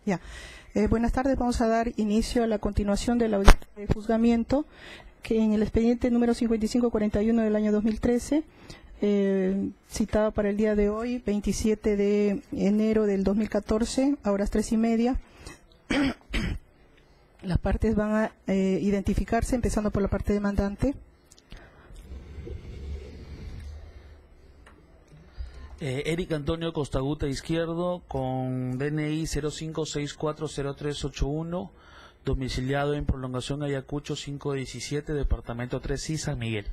Ya. Buenas tardes, vamos a dar inicio a la continuación de la audiencia de juzgamiento que en el expediente número 5541 del año 2013, citado para el día de hoy, 27 de enero del 2014, a horas 3:30. Las partes van a identificarse, empezando por la parte demandante. Eric Antonio Costaguta Izquierdo, con DNI 05640381, domiciliado en Prolongación Ayacucho 517, Departamento 3I, San Miguel.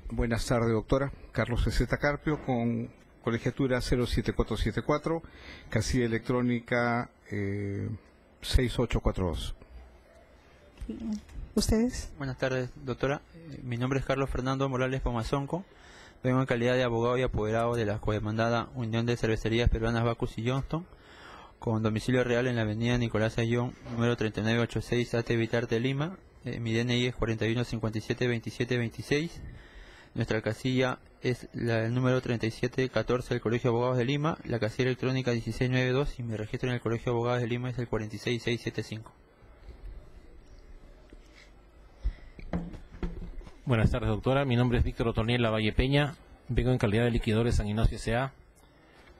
Buenas tardes, doctora. Carlos C. Carpio, con colegiatura 07474, casilla electrónica 6842. ¿Ustedes? Buenas tardes, doctora. Mi nombre es Carlos Fernando Morales Pomazonco. Vengo en calidad de abogado y apoderado de la codemandada Unión de Cervecerías Peruanas Bacchus y Johnston, con domicilio real en la avenida Nicolás Ayllón, número 3986, AT Vitarte, Lima. Mi DNI es 41572726. Nuestra casilla es el número 3714 del Colegio de Abogados de Lima, la casilla electrónica 1692, y mi registro en el Colegio de Abogados de Lima es el 46675. Buenas tardes, doctora. Mi nombre es Víctor Otoniel Lavalle Peña. Vengo en calidad de liquidador de San Ignacio S.A.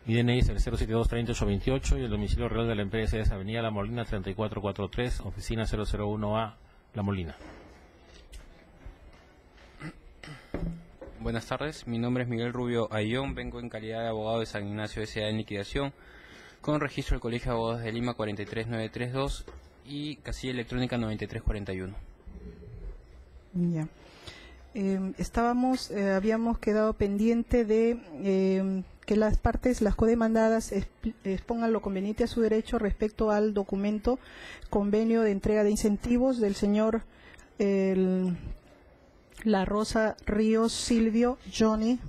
Mi DNI es el 0723828 y el domicilio real de la empresa es Avenida La Molina 3443, oficina 001A, La Molina. Buenas tardes, mi nombre es Miguel Rubio Ayllón, vengo en calidad de abogado de San Ignacio S.A. en liquidación, con registro del Colegio de Abogados de Lima 43932 y casilla electrónica 9341. Ya. Habíamos quedado pendiente de que las partes, las codemandadas, expongan lo conveniente a su derecho respecto al documento convenio de entrega de incentivos del señor La Rosa Ríos Silvio Johnny,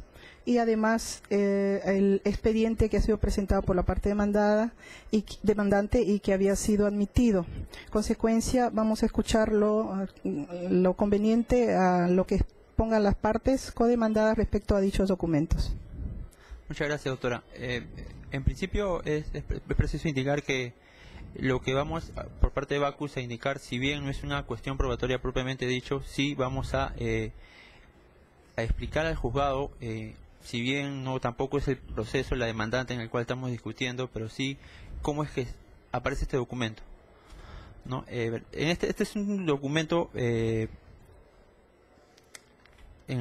y además el expediente que ha sido presentado por la parte demandante y que había sido admitido. Consecuencia, vamos a escuchar lo conveniente a lo que pongan las partes codemandadas respecto a dichos documentos. Muchas gracias, doctora. En principio es preciso indicar que lo que vamos por parte de Bacchus a indicar, si bien no es una cuestión probatoria propiamente dicho, sí vamos a explicar al juzgado, si bien no tampoco es el proceso, la demandante en el cual estamos discutiendo, pero sí cómo es que aparece este documento, ¿no? Este es un documento en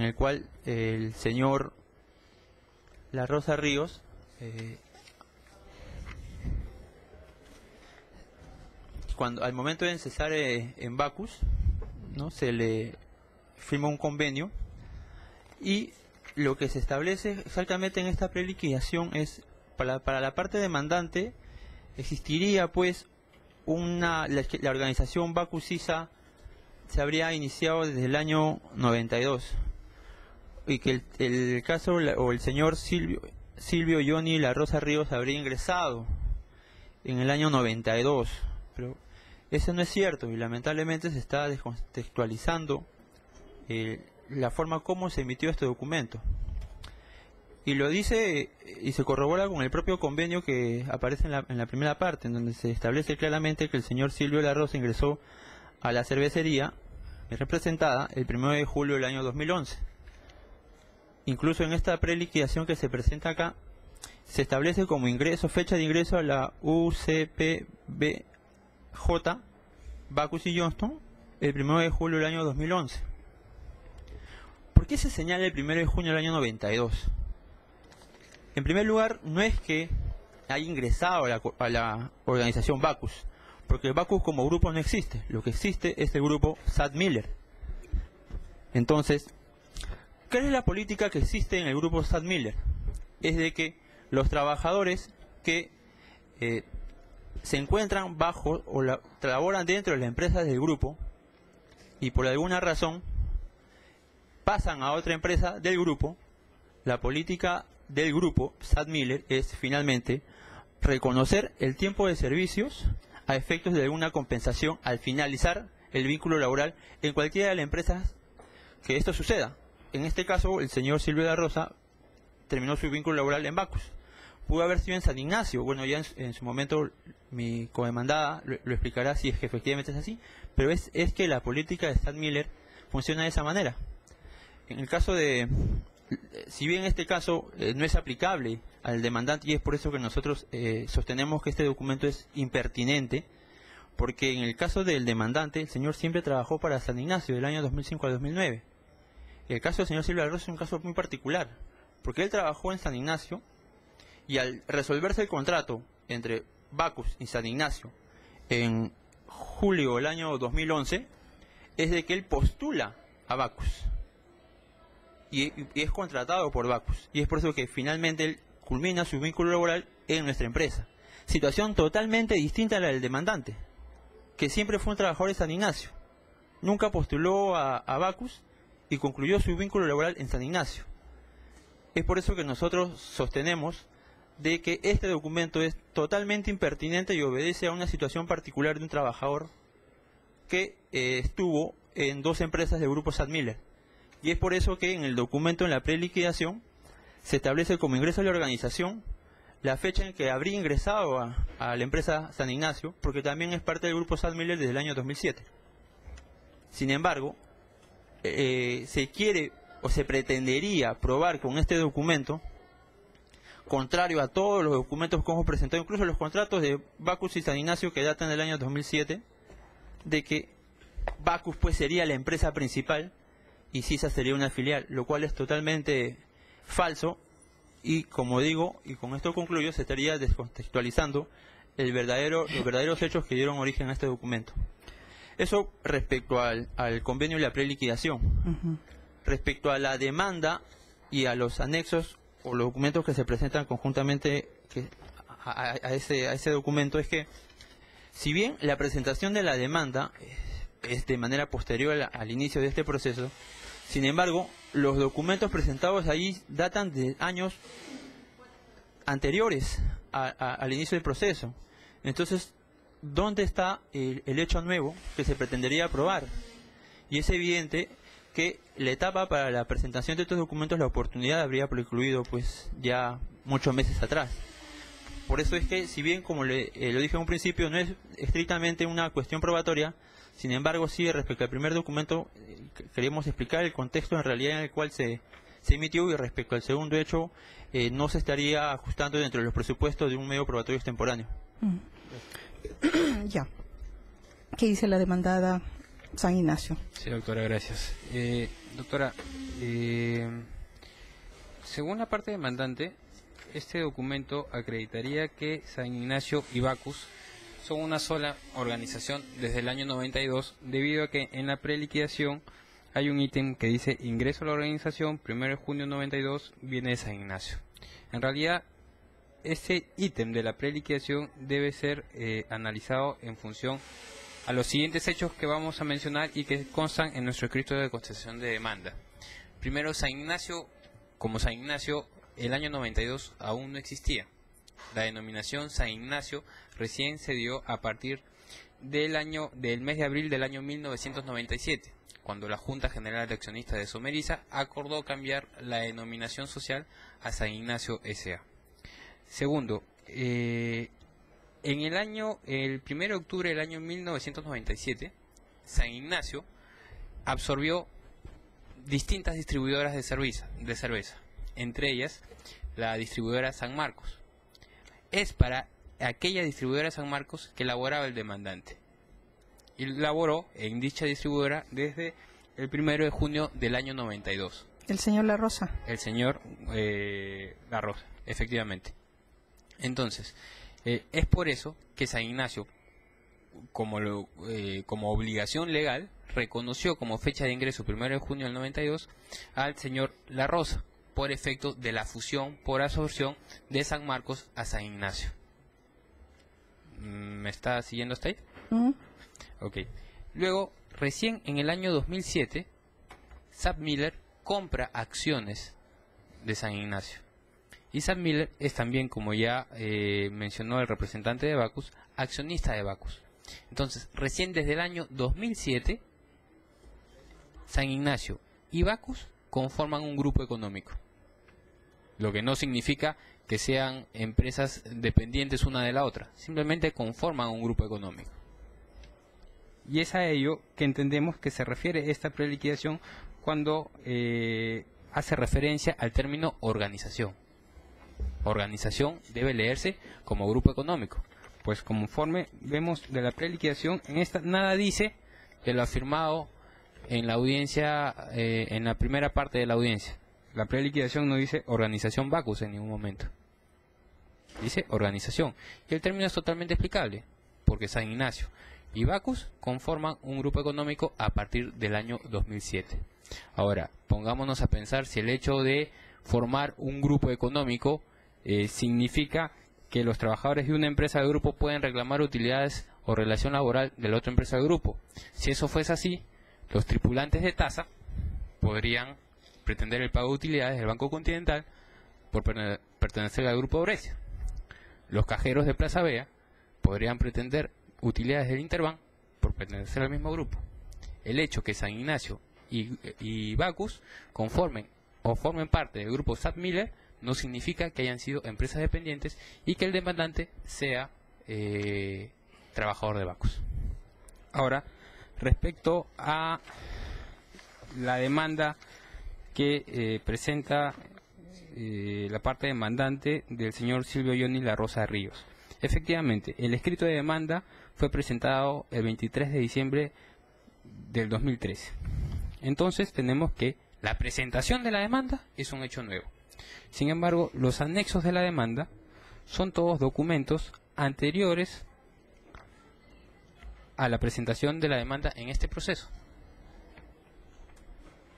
el cual el señor La Rosa Ríos al momento de cesar en Bacchus, ¿no?, se le firma un convenio, y lo que se establece exactamente en esta preliquidación es, para la parte demandante, existiría pues la organización Bacchus ISA se habría iniciado desde el año 92, y que el caso o el señor Silvio Johnny La Rosa Ríos habría ingresado en el año 92, pero eso no es cierto, y lamentablemente se está descontextualizando la forma como se emitió este documento, y lo dice y se corrobora con el propio convenio que aparece en la primera parte, en donde se establece claramente que el señor Silvio La Rosa ingresó a la cervecería representada el 1 de julio del año 2011. Incluso en esta preliquidación que se presenta acá, se establece como fecha de ingreso a la UCPBJ Bacchus y Johnston el 1 de julio del año 2011. ¿Por qué se señala el 1 de junio del año 92? En primer lugar, no es que haya ingresado a la organización Bacchus, porque el Bacchus como grupo no existe. Lo que existe es el grupo Sad Miller. Entonces, ¿qué es la política que existe en el grupo Sad Miller? Es de que los trabajadores que se encuentran bajo o laboran dentro de las empresas del grupo y por alguna razón pasan a otra empresa del grupo, la política del grupo Sad Miller es finalmente reconocer el tiempo de servicios a efectos de alguna compensación al finalizar el vínculo laboral en cualquiera de las empresas que esto suceda. En este caso, el señor Silvio La Rosa terminó su vínculo laboral en Bacchus. pudo haber sido en San Ignacio. Bueno, ya en su momento mi co-demandada lo explicará si es que efectivamente es así, pero es que la política de Stan Miller funciona de esa manera. En el caso de, si bien este caso no es aplicable al demandante, y es por eso que nosotros sostenemos que este documento es impertinente, porque en el caso del demandante, el señor siempre trabajó para San Ignacio del año 2005 al 2009. El caso del señor Silvio La Rosa es un caso muy particular, porque él trabajó en San Ignacio y al resolverse el contrato entre Bacus y San Ignacio en julio del año 2011, es de que él postula a Bacus y es contratado por Bacus, y es por eso que finalmente él culmina su vínculo laboral en nuestra empresa. Situación totalmente distinta a la del demandante, que siempre fue un trabajador de San Ignacio, nunca postuló a Bacus y concluyó su vínculo laboral en San Ignacio. Es por eso que nosotros sostenemos de que este documento es totalmente impertinente y obedece a una situación particular de un trabajador que estuvo en 2 empresas del grupo Stan Miller. Y es por eso que en el documento, en la preliquidación, se establece como ingreso a la organización la fecha en que habría ingresado a la empresa San Ignacio, porque también es parte del grupo Stan Miller desde el año 2007. Sin embargo, se quiere o se pretendería probar con este documento, contrario a todos los documentos que hemos presentado, incluso los contratos de Bacus y San Ignacio que datan del año 2007, de que Bacus pues sería la empresa principal y CISA sería una filial, lo cual es totalmente falso. Y como digo, y con esto concluyo, se estaría descontextualizando los verdaderos hechos que dieron origen a este documento. Eso respecto al convenio y la preliquidación. Respecto a la demanda y a los anexos o los documentos que se presentan conjuntamente a ese documento, es que si bien la presentación de la demanda es de manera posterior al inicio de este proceso, sin embargo, los documentos presentados ahí datan de años anteriores al inicio del proceso. Entonces, ¿dónde está el hecho nuevo que se pretendería probar? Y es evidente que la etapa para la presentación de estos documentos, la oportunidad habría precluido pues ya muchos meses atrás. Por eso es que, si bien, como lo dije en un principio, no es estrictamente una cuestión probatoria, sin embargo, sí, respecto al primer documento, queríamos explicar el contexto en realidad en el cual se emitió, y respecto al segundo hecho, no se estaría ajustando dentro de los presupuestos de un medio probatorio extemporáneo. Ya. ¿Qué dice la demandada San Ignacio? Sí, doctora, gracias. Doctora, según la parte demandante, este documento acreditaría que San Ignacio y Bacus son una sola organización desde el año 92, debido a que en la preliquidación hay un ítem que dice ingreso a la organización 1 de junio 92, viene de San Ignacio. En realidad, ese ítem de la preliquidación debe ser analizado en función a los siguientes hechos que vamos a mencionar y que constan en nuestro escrito de contestación de demanda. Primero, San Ignacio, como San Ignacio, el año 92 aún no existía. La denominación San Ignacio recién se dio a partir del mes de abril del año 1997, cuando la Junta General de Accionistas de Someriza acordó cambiar la denominación social a San Ignacio S.A. Segundo, el 1 de octubre del año 1997, San Ignacio absorbió distintas distribuidoras de cerveza, entre ellas la distribuidora San Marcos. Es para aquella distribuidora San Marcos que elaboraba el demandante. Y laboró en dicha distribuidora desde el 1 de junio del año 92. ¿El señor La Rosa? El señor La Rosa, efectivamente. Entonces, es por eso que San Ignacio, como obligación legal, reconoció como fecha de ingreso 1 de junio del 92 al señor La Rosa, por efecto de la fusión por absorción de San Marcos a San Ignacio. ¿Me está siguiendo hasta ahí? Ok. Luego, recién en el año 2007, Stan Miller compra acciones de San Ignacio. Y Stan Miller es también, como ya mencionó el representante de Bacus, accionista de Bacus. Entonces, recién desde el año 2007, San Ignacio y Bacus conforman un grupo económico. Lo que no significa que sean empresas dependientes una de la otra, simplemente conforman un grupo económico. Y es a ello que entendemos que se refiere esta preliquidación cuando hace referencia al término organización. Organización debe leerse como grupo económico, pues conforme vemos de la preliquidación, en esta nada dice de lo afirmado en la audiencia, en la primera parte de la audiencia. La preliquidación no dice organización Bacus en ningún momento, dice organización, y el término es totalmente explicable, porque San Ignacio y Bacus conforman un grupo económico a partir del año 2007. Ahora, pongámonos a pensar si el hecho de formar un grupo económico significa que los trabajadores de una empresa del grupo pueden reclamar utilidades o relación laboral de la otra empresa del grupo. Si eso fuese así, los tripulantes de TASA podrían pretender el pago de utilidades del Banco Continental por pertenecer al grupo Brescia. Los cajeros de Plaza Vea podrían pretender utilidades del Interbank por pertenecer al mismo grupo. El hecho que San Ignacio y Bacus conformen o formen parte del grupo SAP Miller no significa que hayan sido empresas dependientes y que el demandante sea trabajador de Bacus. Ahora, respecto a la demanda que presenta la parte demandante del señor Silvio Johnny La Rosa Ríos. Efectivamente, el escrito de demanda fue presentado el 23 de diciembre del 2013. Entonces tenemos que la presentación de la demanda es un hecho nuevo. Sin embargo, los anexos de la demanda son todos documentos anteriores a la presentación de la demanda en este proceso.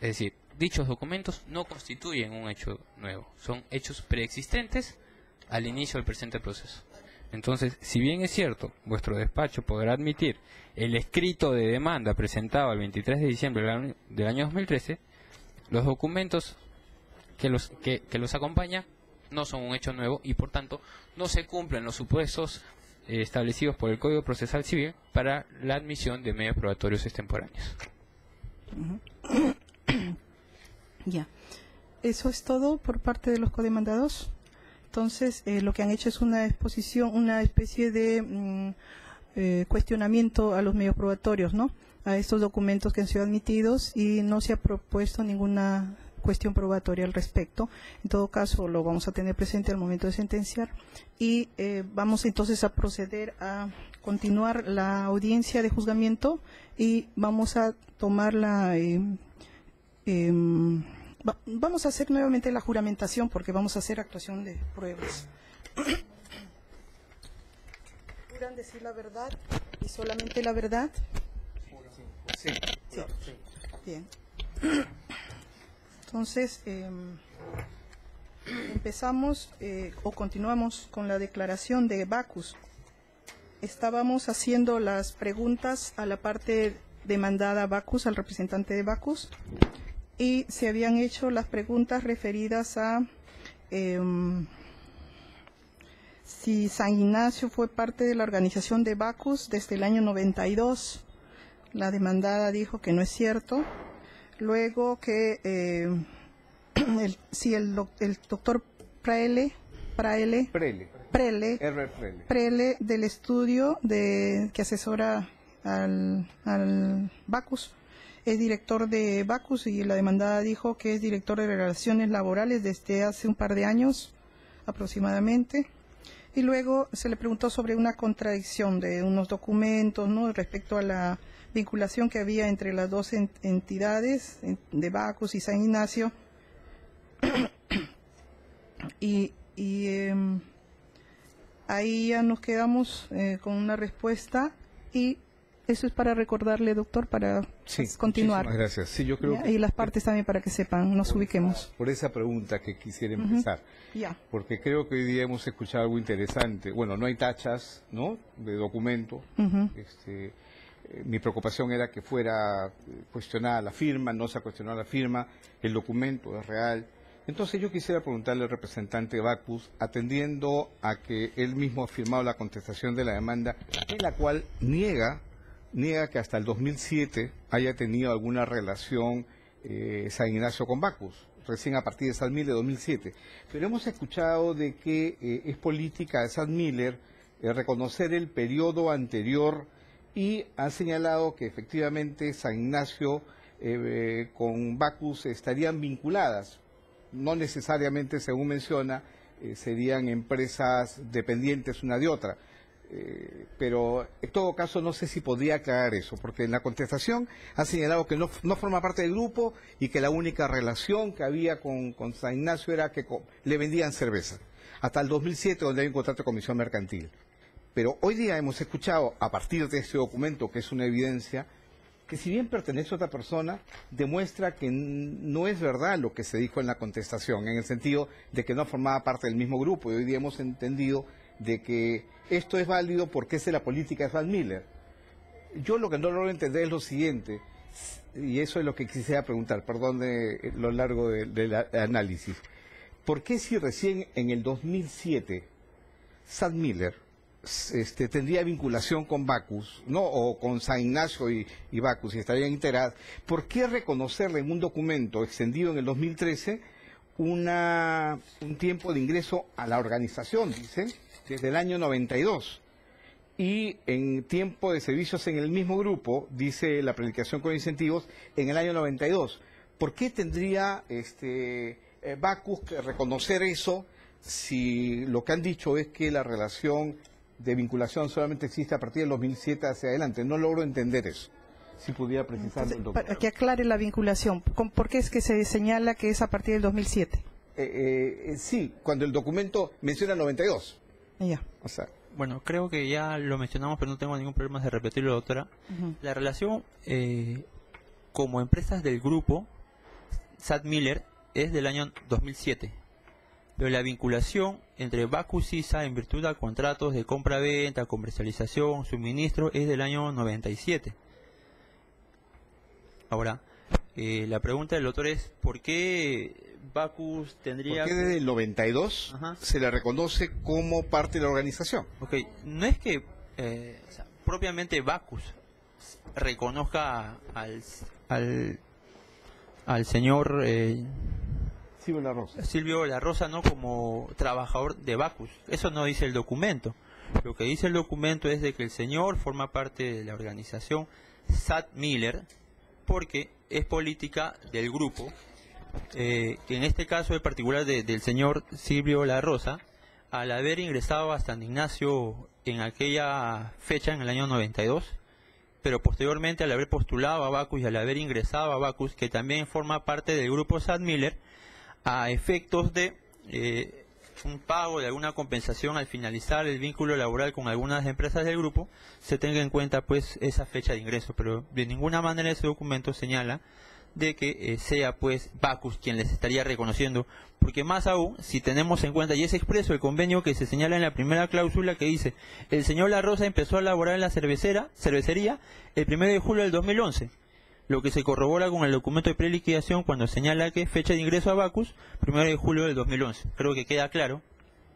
Es decir, dichos documentos no constituyen un hecho nuevo, son hechos preexistentes al inicio del presente proceso. Entonces, si bien es cierto, vuestro despacho podrá admitir el escrito de demanda presentado el 23 de diciembre del año 2013, los documentos que los acompañan no son un hecho nuevo y por tanto no se cumplen los supuestos establecidos por el Código Procesal Civil para la admisión de medios probatorios extemporáneos. Ya, eso es todo por parte de los codemandados. Entonces, lo que han hecho es una exposición, una especie de cuestionamiento a los medios probatorios, ¿no? A estos documentos que han sido admitidos y no se ha propuesto ninguna cuestión probatoria al respecto. En todo caso, lo vamos a tener presente al momento de sentenciar y vamos entonces a proceder a continuar la audiencia de juzgamiento y vamos a tomar la... vamos a hacer nuevamente la juramentación porque vamos a hacer actuación de pruebas. ¿Juran decir la verdad y solamente la verdad? Sí. Sí. Bien. Entonces, empezamos o continuamos con la declaración de Bacus. Estábamos haciendo las preguntas a la parte demandada Bacus, al representante de Bacus, y se habían hecho las preguntas referidas a si San Ignacio fue parte de la organización de Bacus desde el año 92. La demandada dijo que no es cierto. Luego que el doctor Prele del estudio que asesora al Bacus, es director de Bacus y la demandada dijo que es director de relaciones laborales desde hace un par de años aproximadamente. Y luego se le preguntó sobre una contradicción de unos documentos, ¿no?, respecto a la vinculación que había entre las dos entidades de Bacus y San Ignacio. y ahí ya nos quedamos con una respuesta y eso es para recordarle, doctor, para continuar. Muchísimas gracias. Sí, yo creo y las partes también para que sepan, nos ubiquemos. Por esa pregunta que quisiera empezar. Porque creo que hoy día hemos escuchado algo interesante. Bueno, no hay tachas, ¿no?, de documento. Mi preocupación era que fuera cuestionada la firma, no se ha cuestionado la firma, el documento es real. Entonces yo quisiera preguntarle al representante de Bacus, atendiendo a que él mismo ha firmado la contestación de la demanda, en la cual niega que hasta el 2007 haya tenido alguna relación San Ignacio con Bacus. O recién a partir de Sadmiller 2007. Pero hemos escuchado de que es política de Sadmiller reconocer el periodo anterior y han señalado que efectivamente San Ignacio con Bacus estarían vinculadas. No necesariamente, según menciona, serían empresas dependientes una de otra. Pero en todo caso no sé si podría aclarar eso, porque en la contestación ha señalado que no forma parte del grupo y que la única relación que había con San Ignacio era que le vendían cerveza, hasta el 2007, donde hay un contrato de comisión mercantil. Pero hoy día hemos escuchado, a partir de este documento, que es una evidencia, que si bien pertenece a otra persona, demuestra que no es verdad lo que se dijo en la contestación, en el sentido de que no formaba parte del mismo grupo, y hoy día hemos entendido de que esto es válido porque es de la política de Sadmiller. Yo lo que no logro entender es lo siguiente, y eso es lo que quisiera preguntar, perdón de lo largo del análisis. ¿Por qué si recién en el 2007 Sadmiller tendría vinculación con Bacus, ¿no? O con San Ignacio y Bacus, y estarían integradas, ¿por qué reconocerle en un documento extendido en el 2013 un tiempo de ingreso a la organización, dicen, desde el año 92? Y en tiempo de servicios en el mismo grupo, dice la planificación con incentivos, en el año 92. ¿Por qué tendría Bacus que reconocer eso si lo que han dicho es que la relación de vinculación solamente existe a partir del 2007 hacia adelante? No logro entender eso. Si pudiera precisarlo el doctor. Para que aclare la vinculación, ¿por qué es que se señala que es a partir del 2007? Sí, cuando el documento menciona el 92. Ya. O sea, bueno, creo que ya lo mencionamos, pero no tengo ningún problema de repetirlo, doctora. La relación como empresas del grupo Sadmiller es del año 2007. Pero la vinculación entre Bacus y ISA en virtud de contratos de compra-venta, comercialización, suministro es del año 97. Ahora, la pregunta del doctor es, ¿por qué Bacus tendría... ¿Por qué desde el 92 se le reconoce como parte de la organización? Ok, no es que propiamente Bacus reconozca al señor... Silvio La Rosa, no como trabajador de Bacus. Eso no dice el documento. Lo que dice el documento es de que el señor forma parte de la organización Sadmiller porque es política del grupo. En este caso en particular del señor Silvio La Rosa, al haber ingresado a San Ignacio en aquella fecha, en el año 92, pero posteriormente al haber postulado a Bacus y al haber ingresado a Bacus, que también forma parte del grupo Sadmiller, a efectos de un pago de alguna compensación al finalizar el vínculo laboral con algunas empresas del grupo, se tenga en cuenta pues esa fecha de ingreso, pero de ninguna manera ese documento señala de que sea pues Bacus quien les estaría reconociendo, porque más aún si tenemos en cuenta, y es expreso el convenio que se señala en la primera cláusula que dice, el señor La Rosa empezó a laborar en la cervecería el 1 de julio del 2011, lo que se corrobora con el documento de preliquidación cuando señala que fecha de ingreso a Bacus, 1 de julio del 2011. Creo que queda claro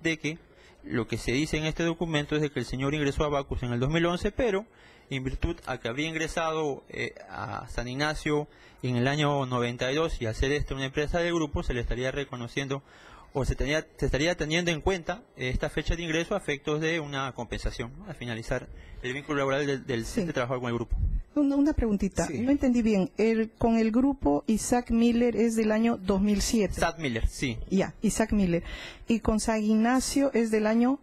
de que lo que se dice en este documento es de que el señor ingresó a Bacus en el 2011, pero en virtud a que habría ingresado a San Ignacio en el año 92 y hacer una empresa del grupo, se le estaría reconociendo o se estaría teniendo en cuenta esta fecha de ingreso a efectos de una compensación, ¿no? Al finalizar el vínculo laboral del trabajador con el grupo. Una preguntita, no entendí bien, con el grupo Isaac Miller es del año 2007. Sadmiller, sí. Ya, Isaac Miller. ¿Y con San Ignacio es del año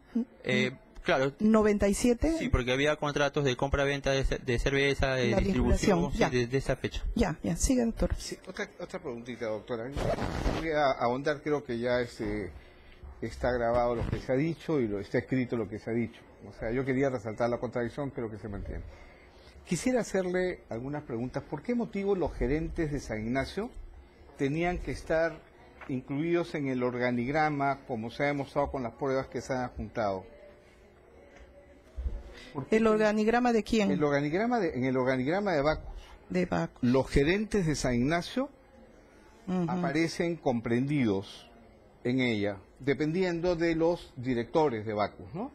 claro, 97? Sí, porque había contratos de compra-venta de cerveza, de distribución, sí, de esa fecha. Ya, sigue, doctor. Sí, otra preguntita, doctora. Voy a ahondar, creo que ya está grabado lo que se ha dicho y está escrito lo que se ha dicho. O sea, yo quería resaltar la contradicción, creo que se mantiene. Quisiera hacerle algunas preguntas. ¿Por qué motivo los gerentes de San Ignacio tenían que estar incluidos en el organigrama, como se ha demostrado con las pruebas que se han juntado? ¿El organigrama de quién? En el organigrama de Bacus. De Bacus. Los gerentes de San Ignacio aparecen comprendidos en ella, dependiendo de los directores de Bacus, ¿no?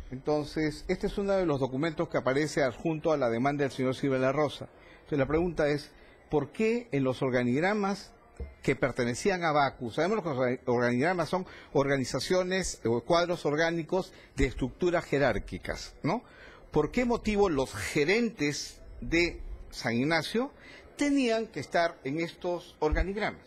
Entonces, este es uno de los documentos que aparece adjunto a la demanda del señor Silvio La Rosa. Entonces, la pregunta es, ¿por qué en los organigramas que pertenecían a Bacus, sabemos que los organigramas son organizaciones o cuadros orgánicos de estructuras jerárquicas, ¿no? ¿Por qué motivo los gerentes de San Ignacio tenían que estar en estos organigramas?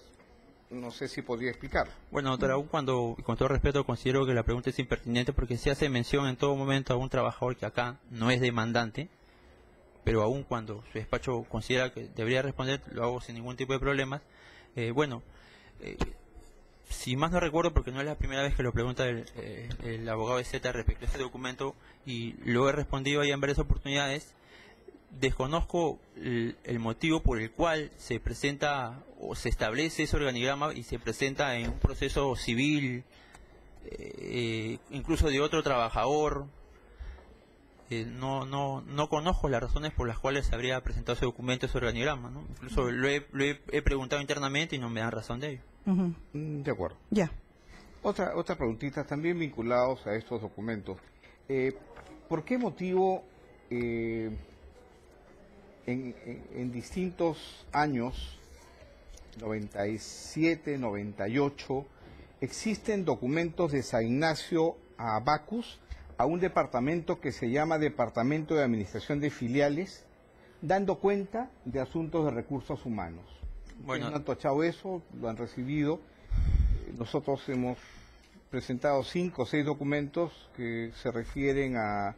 No sé si podría explicarlo. Bueno, doctor, aún cuando, con todo respeto, considero que la pregunta es impertinente porque se hace mención en todo momento a un trabajador que acá no es demandante, pero aún cuando su despacho considera que debería responder, lo hago sin ningún tipo de problemas. Si más no recuerdo, porque no es la primera vez que lo pregunta el abogado de Z respecto a este documento, y lo he respondido ya en varias oportunidades, desconozco el motivo por el cual se presenta o se establece ese organigrama y se presenta en un proceso civil, incluso de otro trabajador. No conozco las razones por las cuales se habría presentado ese documento, ese organigrama, ¿no? Incluso lo he preguntado internamente y no me dan razón de ello. De acuerdo. Ya. Otra preguntita, también vinculados a estos documentos. ¿Por qué motivo en distintos años, 97, 98, existen documentos de San Ignacio a Bacus, a un departamento que se llama Departamento de Administración de Filiales, dando cuenta de asuntos de recursos humanos? Bueno, no han tachado eso, lo han recibido. Nosotros hemos presentado 5 o 6 documentos que se refieren a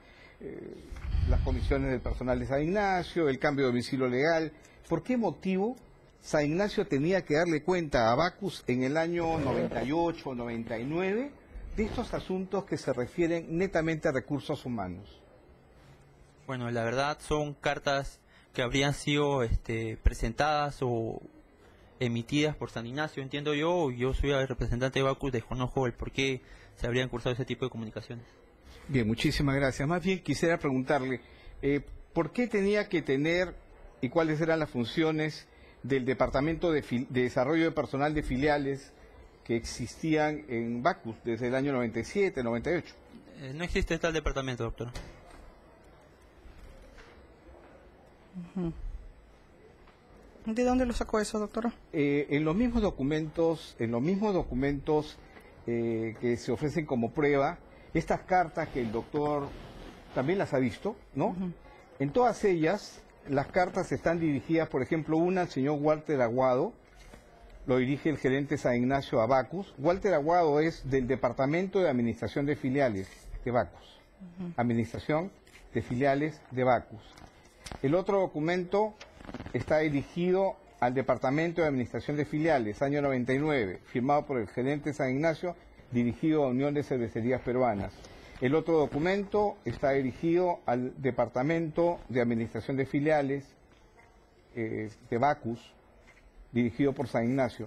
las comisiones del personal de San Ignacio, el cambio de domicilio legal. ¿Por qué motivo San Ignacio tenía que darle cuenta a Bacus en el año 98 o 99 de estos asuntos que se refieren netamente a recursos humanos? Bueno, la verdad son cartas que habrían sido presentadas o emitidas por San Ignacio, entiendo yo soy el representante de Bacus, desconozco el por qué se habrían cursado ese tipo de comunicaciones. Bien, muchísimas gracias. Más bien quisiera preguntarle, ¿por qué tenía que tener y cuáles eran las funciones del Departamento de Desarrollo de Personal de Filiales que existían en Bacus desde el año 97, 98? No existe tal departamento, doctor. ¿De dónde lo sacó eso, doctora? En los mismos documentos, que se ofrecen como prueba, estas cartas que el doctor también las ha visto, ¿no? En todas ellas, las cartas están dirigidas, por ejemplo, una al señor Walter Aguado, lo dirige el gerente San Ignacio a Bacus. Walter Aguado es del Departamento de Administración de Filiales de Bacus. Administración de Filiales de Bacus. El otro documento está dirigido al Departamento de Administración de Filiales, año 99, firmado por el gerente San Ignacio, dirigido a Unión de Cervecerías Peruanas. El otro documento está dirigido al Departamento de Administración de Filiales de Bacus, dirigido por San Ignacio.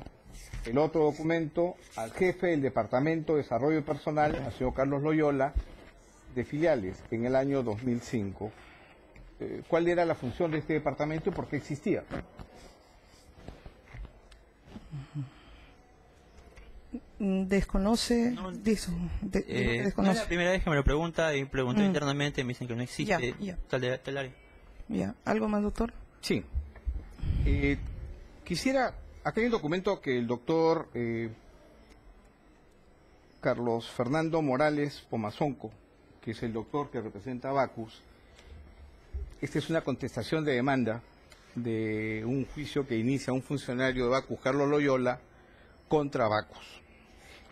El otro documento al jefe del Departamento de Desarrollo Personal, al señor Carlos Loyola, de Filiales, en el año 2005. ¿Cuál era la función de este departamento y por qué existía? Desconoce, No, desconoce. no es la primera vez que me lo pregunta y pregunté internamente, me dicen que no existe Ya. tal área. Ya. ¿Algo más, doctor? Sí. Quisiera, acá hay un documento que el doctor Carlos Fernando Morales Pomazonco, que es el doctor que representa a Bacus. Esta es una contestación de demanda de un juicio que inicia un funcionario de Bacus, Carlos Loyola, contra Bacus.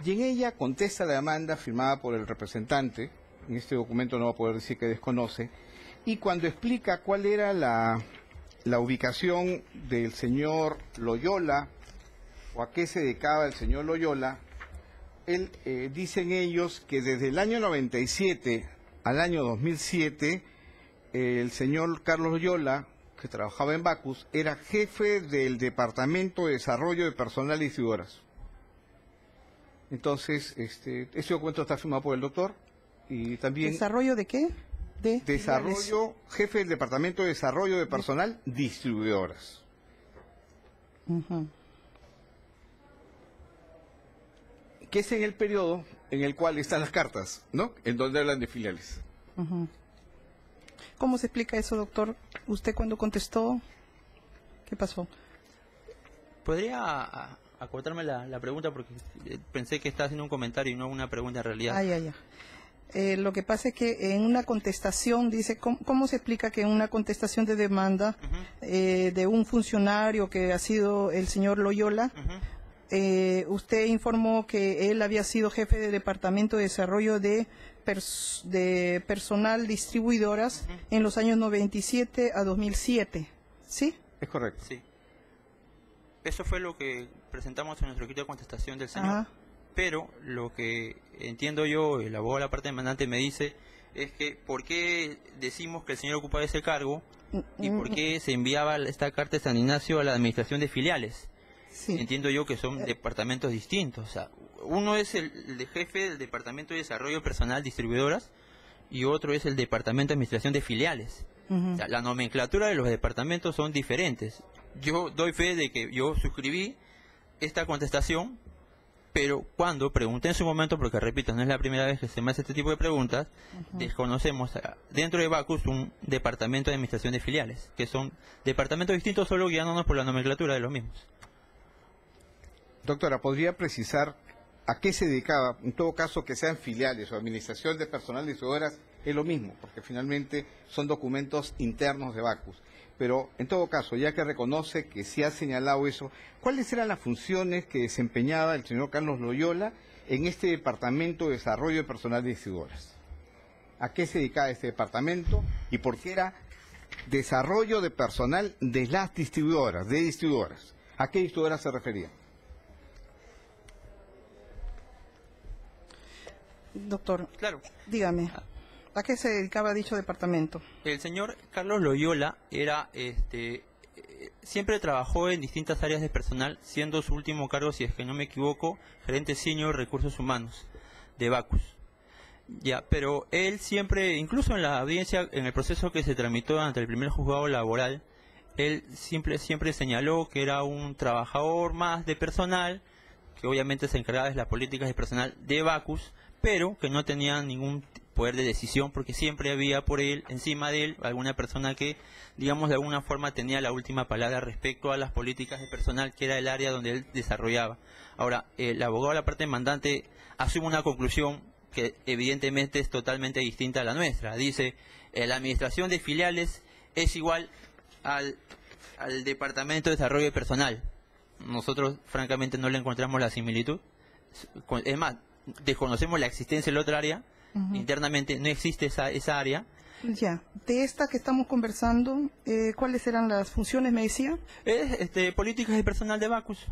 Y en ella contesta la demanda firmada por el representante, en este documento no va a poder decir que desconoce, y cuando explica cuál era la ubicación del señor Loyola, o a qué se dedicaba el señor Loyola, dicen ellos que desde el año 97 al año 2007, el señor Carlos Loyola, que trabajaba en Bacus, era jefe del Departamento de Desarrollo de Personal y Distribuidoras. Entonces, este documento está firmado por el doctor y también... ¿Desarrollo de qué? Desarrollo, jefe del Departamento de Desarrollo de Personal, Distribuidoras. Que es en el periodo en el cual están las cartas, ¿no? En donde hablan de filiales. ¿Cómo se explica eso, doctor? ¿Usted cuando contestó? ¿Qué pasó? ¿Podría acotarme la pregunta porque pensé que estaba haciendo un comentario y no una pregunta en realidad. Lo que pasa es que en una contestación, dice, ¿cómo se explica que en una contestación de demanda de un funcionario que ha sido el señor Loyola, usted informó que él había sido jefe de Departamento de Desarrollo de Personal Distribuidoras en los años 97 a 2007? ¿Sí? Es correcto. Sí. Eso fue lo que presentamos en nuestro escrito de contestación del señor. Pero lo que entiendo yo, el abogado de la parte demandante me dice, es que ¿por qué decimos que el señor ocupaba ese cargo y por qué se enviaba esta carta de San Ignacio a la administración de filiales? Sí. Entiendo yo que son departamentos distintos. O sea, uno es el de jefe del Departamento de Desarrollo Personal Distribuidoras y otro es el Departamento de Administración de Filiales. O sea, la nomenclatura de los departamentos son diferentes. Yo doy fe de que yo suscribí esta contestación, pero cuando pregunté en su momento, porque repito, no es la primera vez que se me hace este tipo de preguntas, desconocemos dentro de Bacus un departamento de administración de filiales, que son departamentos distintos, solo guiándonos por la nomenclatura de los mismos. Doctora, ¿podría precisar a qué se dedicaba? En todo caso, que sean filiales o administración de personal distribuidoras, es lo mismo, porque finalmente son documentos internos de Bacus. Pero, en todo caso, ya que reconoce que sí ha señalado eso, ¿cuáles eran las funciones que desempeñaba el señor Carlos Loyola en este Departamento de Desarrollo de Personal de Distribuidoras? ¿A qué se dedicaba este departamento y por qué era desarrollo de personal de las distribuidoras, de distribuidoras? ¿A qué distribuidoras se refería? Doctor, claro, dígame. ¿A qué se dedicaba dicho departamento? El señor Carlos Loyola era, siempre trabajó en distintas áreas de personal, siendo su último cargo, si es que no me equivoco, gerente senior de recursos humanos de Bacus. Ya, pero él siempre, incluso en la audiencia, en el proceso que se tramitó ante el primer juzgado laboral, él siempre señaló que era un trabajador más de personal, que obviamente se encargaba de las políticas de personal de Bacus, pero que no tenía ningún poder de decisión porque siempre había por él, encima de él, alguna persona que, digamos, de alguna forma tenía la última palabra respecto a las políticas de personal, que era el área donde él desarrollaba. Ahora, el abogado de la parte demandante asume una conclusión que evidentemente es totalmente distinta a la nuestra. Dice, la administración de filiales es igual al Departamento de Desarrollo de Personal. Nosotros, francamente, no le encontramos la similitud. Es más, desconocemos la existencia de la otra área. Internamente no existe esa área. Ya, de esta que estamos conversando, ¿cuáles eran las funciones, me decía? Políticas de personal de Bacus.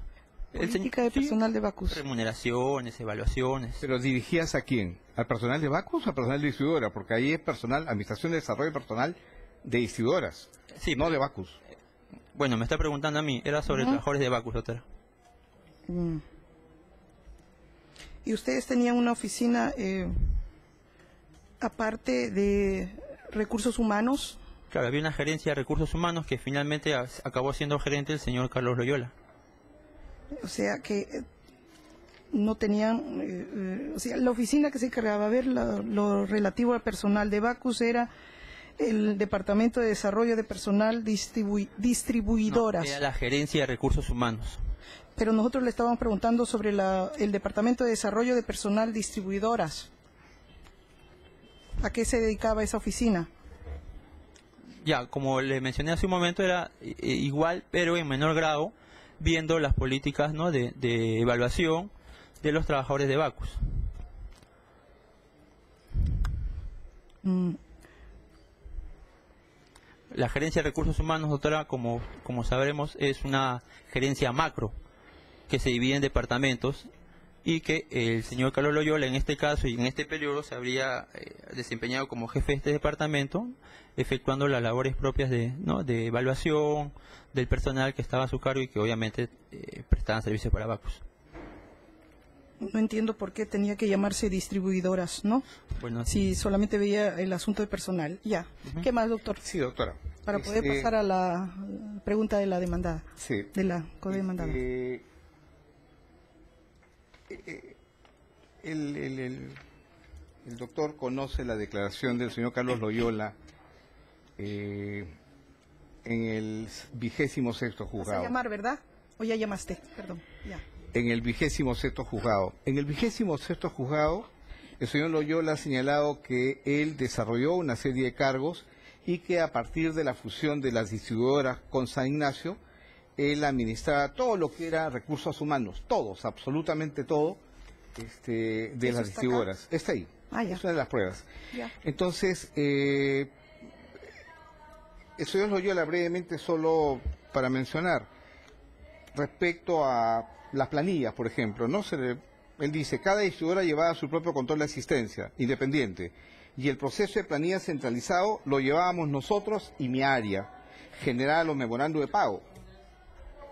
Política de personal de Bacus. Remuneraciones, evaluaciones. ¿Pero dirigías a quién? ¿Al personal de Bacus o al personal de distribuidora? Porque ahí es personal, administración de desarrollo personal de distribuidoras, sí, no de Bacus. Bueno, me está preguntando a mí, era sobre trabajadores de Bacus, doctora. ¿Y ustedes tenían una oficina aparte de recursos humanos? Claro, había una gerencia de recursos humanos que finalmente acabó siendo gerente el señor Carlos Loyola. O sea que no tenían, o sea, la oficina que se encargaba de ver lo relativo al personal de Bacus era el Departamento de Desarrollo de Personal Distribuidoras. No, era la gerencia de recursos humanos. Pero nosotros le estábamos preguntando sobre el Departamento de Desarrollo de Personal Distribuidoras. ¿A qué se dedicaba esa oficina? Ya, como le mencioné hace un momento, era igual, pero en menor grado, viendo las políticas, ¿no?, de evaluación de los trabajadores de Bacus. La gerencia de recursos humanos, doctora, como sabremos, es una gerencia macro que se divide en departamentos y que el señor Carlos Loyola en este caso y en este periodo se habría desempeñado como jefe de este departamento, efectuando las labores propias de evaluación del personal que estaba a su cargo y que obviamente prestaban servicios para Bacus. No entiendo por qué tenía que llamarse distribuidoras, ¿no? Bueno, si solamente veía el asunto de personal. Ya. ¿Qué más, doctor? Sí, doctora. Para poder pasar a la pregunta de la demandada. Sí. De la codemandada. El doctor conoce la declaración del señor Carlos Loyola en el 26º juzgado. Vas a llamar, ¿verdad? O ya llamaste, perdón. Ya. en el 26º juzgado. En el 26º juzgado, el señor Loyola ha señalado que él desarrolló una serie de cargos y que a partir de la fusión de las distribuidoras con San Ignacio, él administraba todo lo que era recursos humanos, todos, absolutamente todo, de las distribuidoras. Está ahí, es una de las pruebas. Ya. Entonces, el señor Loyola, brevemente, solo para mencionar, respecto a las planillas, por ejemplo, él dice, cada distribuidora llevaba su propio control de asistencia, independiente, y el proceso de planilla centralizado lo llevábamos nosotros y mi área, generaba los memorandos de pago.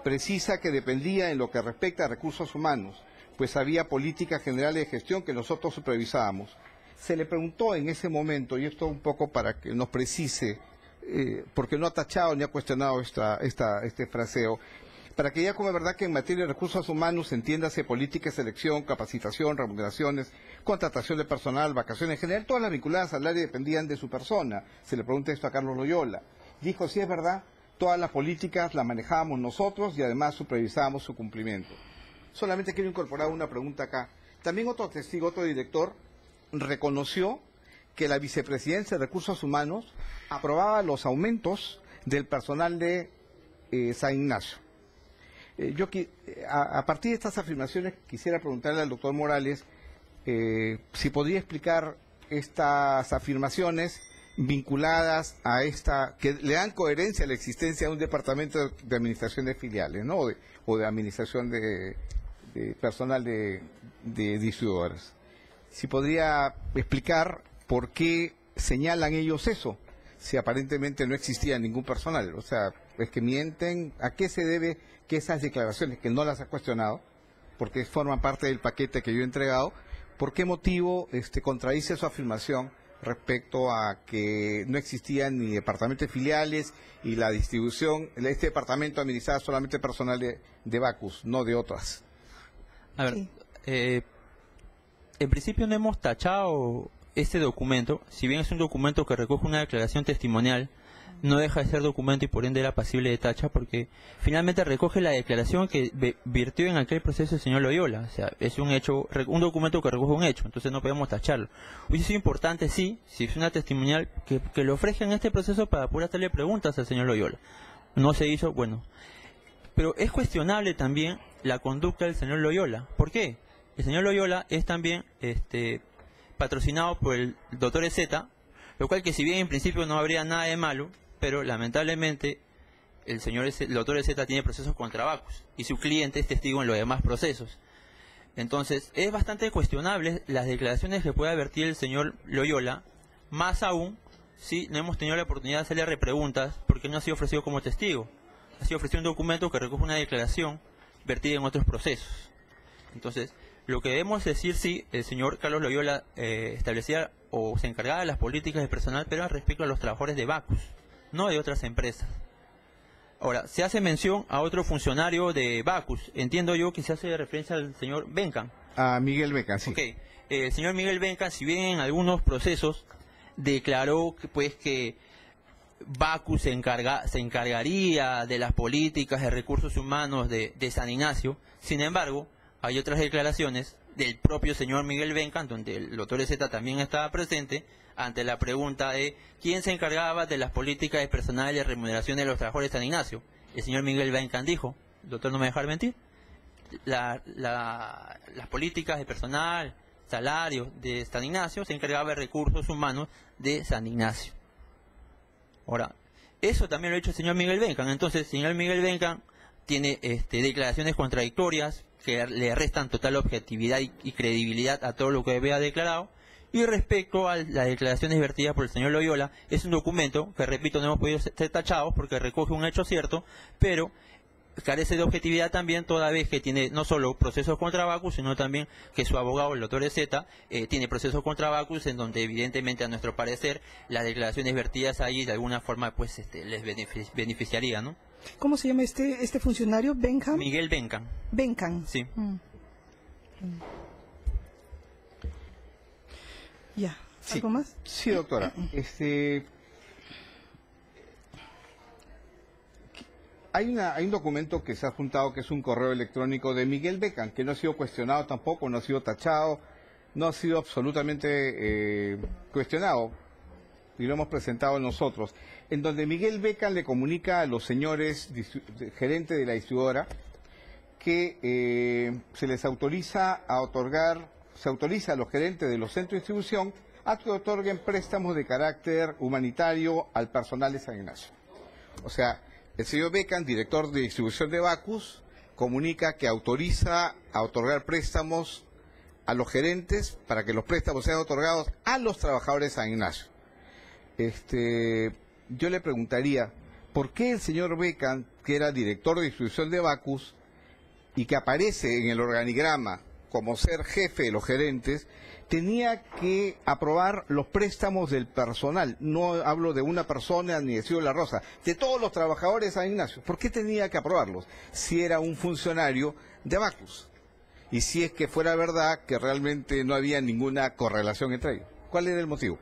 Precisa que dependía en lo que respecta a recursos humanos, pues había políticas generales de gestión que nosotros supervisábamos. Se le preguntó en ese momento, y esto un poco para que nos precise, porque no ha tachado ni ha cuestionado este fraseo, para que ya como es verdad que en materia de recursos humanos entiéndase política de selección, capacitación, remuneraciones, contratación de personal, vacaciones en general, todas las vinculadas al área dependían de su persona. Se le pregunta esto a Carlos Loyola. Dijo, sí es verdad, todas las políticas las manejábamos nosotros y además supervisábamos su cumplimiento. Solamente quiero incorporar una pregunta acá. También otro testigo, otro director, reconoció que la vicepresidencia de Recursos Humanos aprobaba los aumentos del personal de San Ignacio. A partir de estas afirmaciones quisiera preguntarle al doctor Morales si podría explicar estas afirmaciones vinculadas a que le dan coherencia a la existencia de un departamento de administración de filiales, ¿no? o de administración de personal de distribuidoras. Si podría explicar por qué señalan ellos eso, si aparentemente no existía ningún personal. O sea, es que mienten. ¿A qué se debe que esas declaraciones, que no las ha cuestionado, porque forman parte del paquete que yo he entregado, por qué motivo contradice su afirmación respecto a que no existían ni departamentos de filiales y la distribución, este departamento administraba solamente personal de Bacus, no de otras? A ver, en principio no hemos tachado este documento, si bien es un documento que recoge una declaración testimonial, no deja de ser documento y por ende era pasible de tacha, porque finalmente recoge la declaración que virtió en aquel proceso el señor Loyola. O sea, es un hecho, un documento que recoge un hecho, entonces no podemos tacharlo. Hubiese sido importante, sí, si es una testimonial, que lo ofrezcan en este proceso para poder hacerle preguntas al señor Loyola. No se hizo, bueno. Pero es cuestionable también la conducta del señor Loyola. ¿Por qué? El señor Loyola es también patrocinado por el doctor Ezeta, lo cual que si bien en principio no habría nada de malo, pero lamentablemente el doctor Ezeta tiene procesos contra Bacus y su cliente es testigo en los demás procesos. Entonces es bastante cuestionable las declaraciones que pueda vertir el señor Loyola, más aún si no hemos tenido la oportunidad de hacerle repreguntas porque no ha sido ofrecido como testigo. Ha sido ofrecido un documento que recoge una declaración vertida en otros procesos. Entonces, lo que debemos decir, sí, el señor Carlos Loyola establecía o se encargaba de las políticas de personal, pero respecto a los trabajadores de Bacus, no de otras empresas. Ahora, se hace mención a otro funcionario de Bacus. Entiendo yo que se hace referencia al señor Bencan. A Miguel Bencan, sí. Okay. El señor Miguel Bencan, si bien en algunos procesos declaró que Bacus se encargaría de las políticas de recursos humanos de San Ignacio, sin embargo, hay otras declaraciones del propio señor Miguel Bencan, donde el doctor Ezeta también estaba presente, ante la pregunta de quién se encargaba de las políticas de personal y de remuneración de los trabajadores de San Ignacio. El señor Miguel Bencan dijo, el doctor no me deja mentir, las políticas de personal, salarios de San Ignacio, se encargaba de recursos humanos de San Ignacio. Ahora, eso también lo ha hecho el señor Miguel Bencan. Entonces, el señor Miguel Bencan tiene declaraciones contradictorias que le restan total objetividad y credibilidad a todo lo que había declarado. Y respecto a las declaraciones vertidas por el señor Loyola, es un documento que, repito, no hemos podido ser tachados porque recoge un hecho cierto, pero carece de objetividad también, toda vez que tiene no solo procesos contra Bacus, sino también que su abogado, el doctor Ezeta, tiene procesos contra Bacus, en donde evidentemente, a nuestro parecer, las declaraciones vertidas allí de alguna forma pues les beneficiaría, ¿no? ¿Cómo se llama este funcionario? ¿Bencan? Miguel Bencan. Bencan. Sí. Ya. ¿Algo más? Sí, doctora. hay un documento que se ha juntado que es un correo electrónico de Miguel Becan, que no ha sido cuestionado tampoco, no ha sido tachado, no ha sido absolutamente cuestionado, y lo hemos presentado nosotros, en donde Miguel Becan le comunica a los señores gerentes de la distribuidora que se les autoriza a otorgar, se autoriza a los gerentes de los centros de distribución a que otorguen préstamos de carácter humanitario al personal de San Ignacio. O sea, el señor Becan, director de distribución de Bacus, comunica que autoriza a otorgar préstamos a los gerentes para que los préstamos sean otorgados a los trabajadores de San Ignacio. Yo le preguntaría, ¿por qué el señor Becan, que era director de distribución de Bacus y que aparece en el organigrama como ser jefe de los gerentes, tenía que aprobar los préstamos del personal? No hablo de una persona ni de Ciudad de la Rosa, de todos los trabajadores de San Ignacio. ¿Por qué tenía que aprobarlos si era un funcionario de Bacus? Y si es que fuera verdad que realmente no había ninguna correlación entre ellos. ¿Cuál era el motivo?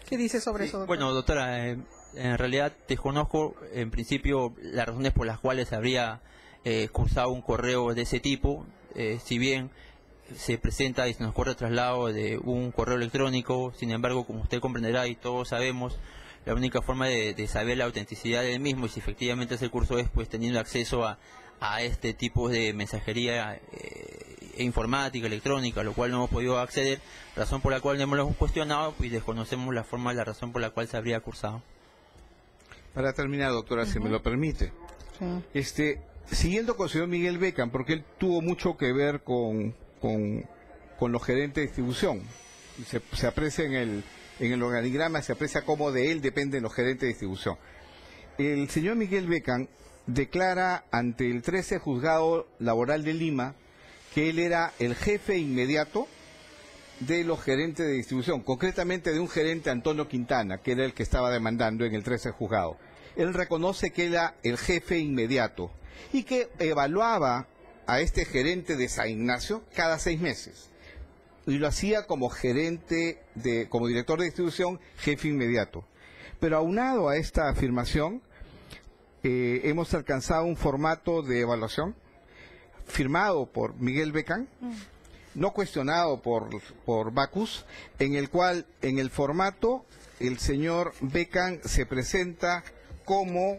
¿Qué dice sobre eso, doctor? Bueno, doctora, en realidad desconozco en principio las razones por las cuales habría cursado un correo de ese tipo, si bien se presenta y se nos corre traslado de un correo electrónico. Sin embargo, como usted comprenderá y todos sabemos, la única forma de saber la autenticidad del mismo y si efectivamente ese curso es pues teniendo acceso a este tipo de mensajería informática, electrónica, a lo cual no hemos podido acceder, razón por la cual no hemos cuestionado y desconocemos la forma, la razón por la cual se habría cursado. Para terminar, doctora, si me lo permite, siguiendo con el señor Miguel Becan, porque él tuvo mucho que ver con los gerentes de distribución, se aprecia en el organigrama, se aprecia cómo de él dependen los gerentes de distribución. El señor Miguel Becan declara ante el 13 Juzgado Laboral de Lima que él era el jefe inmediato de los gerentes de distribución, concretamente de un gerente, Antonio Quintana, que era el que estaba demandando en el 13 Juzgado. Él reconoce que era el jefe inmediato y que evaluaba a este gerente de San Ignacio cada 6 meses. Y lo hacía como como director de distribución, jefe inmediato. Pero aunado a esta afirmación, hemos alcanzado un formato de evaluación firmado por Miguel Becan, no cuestionado por Bacus, en el cual, en el formato, el señor Becan se presenta como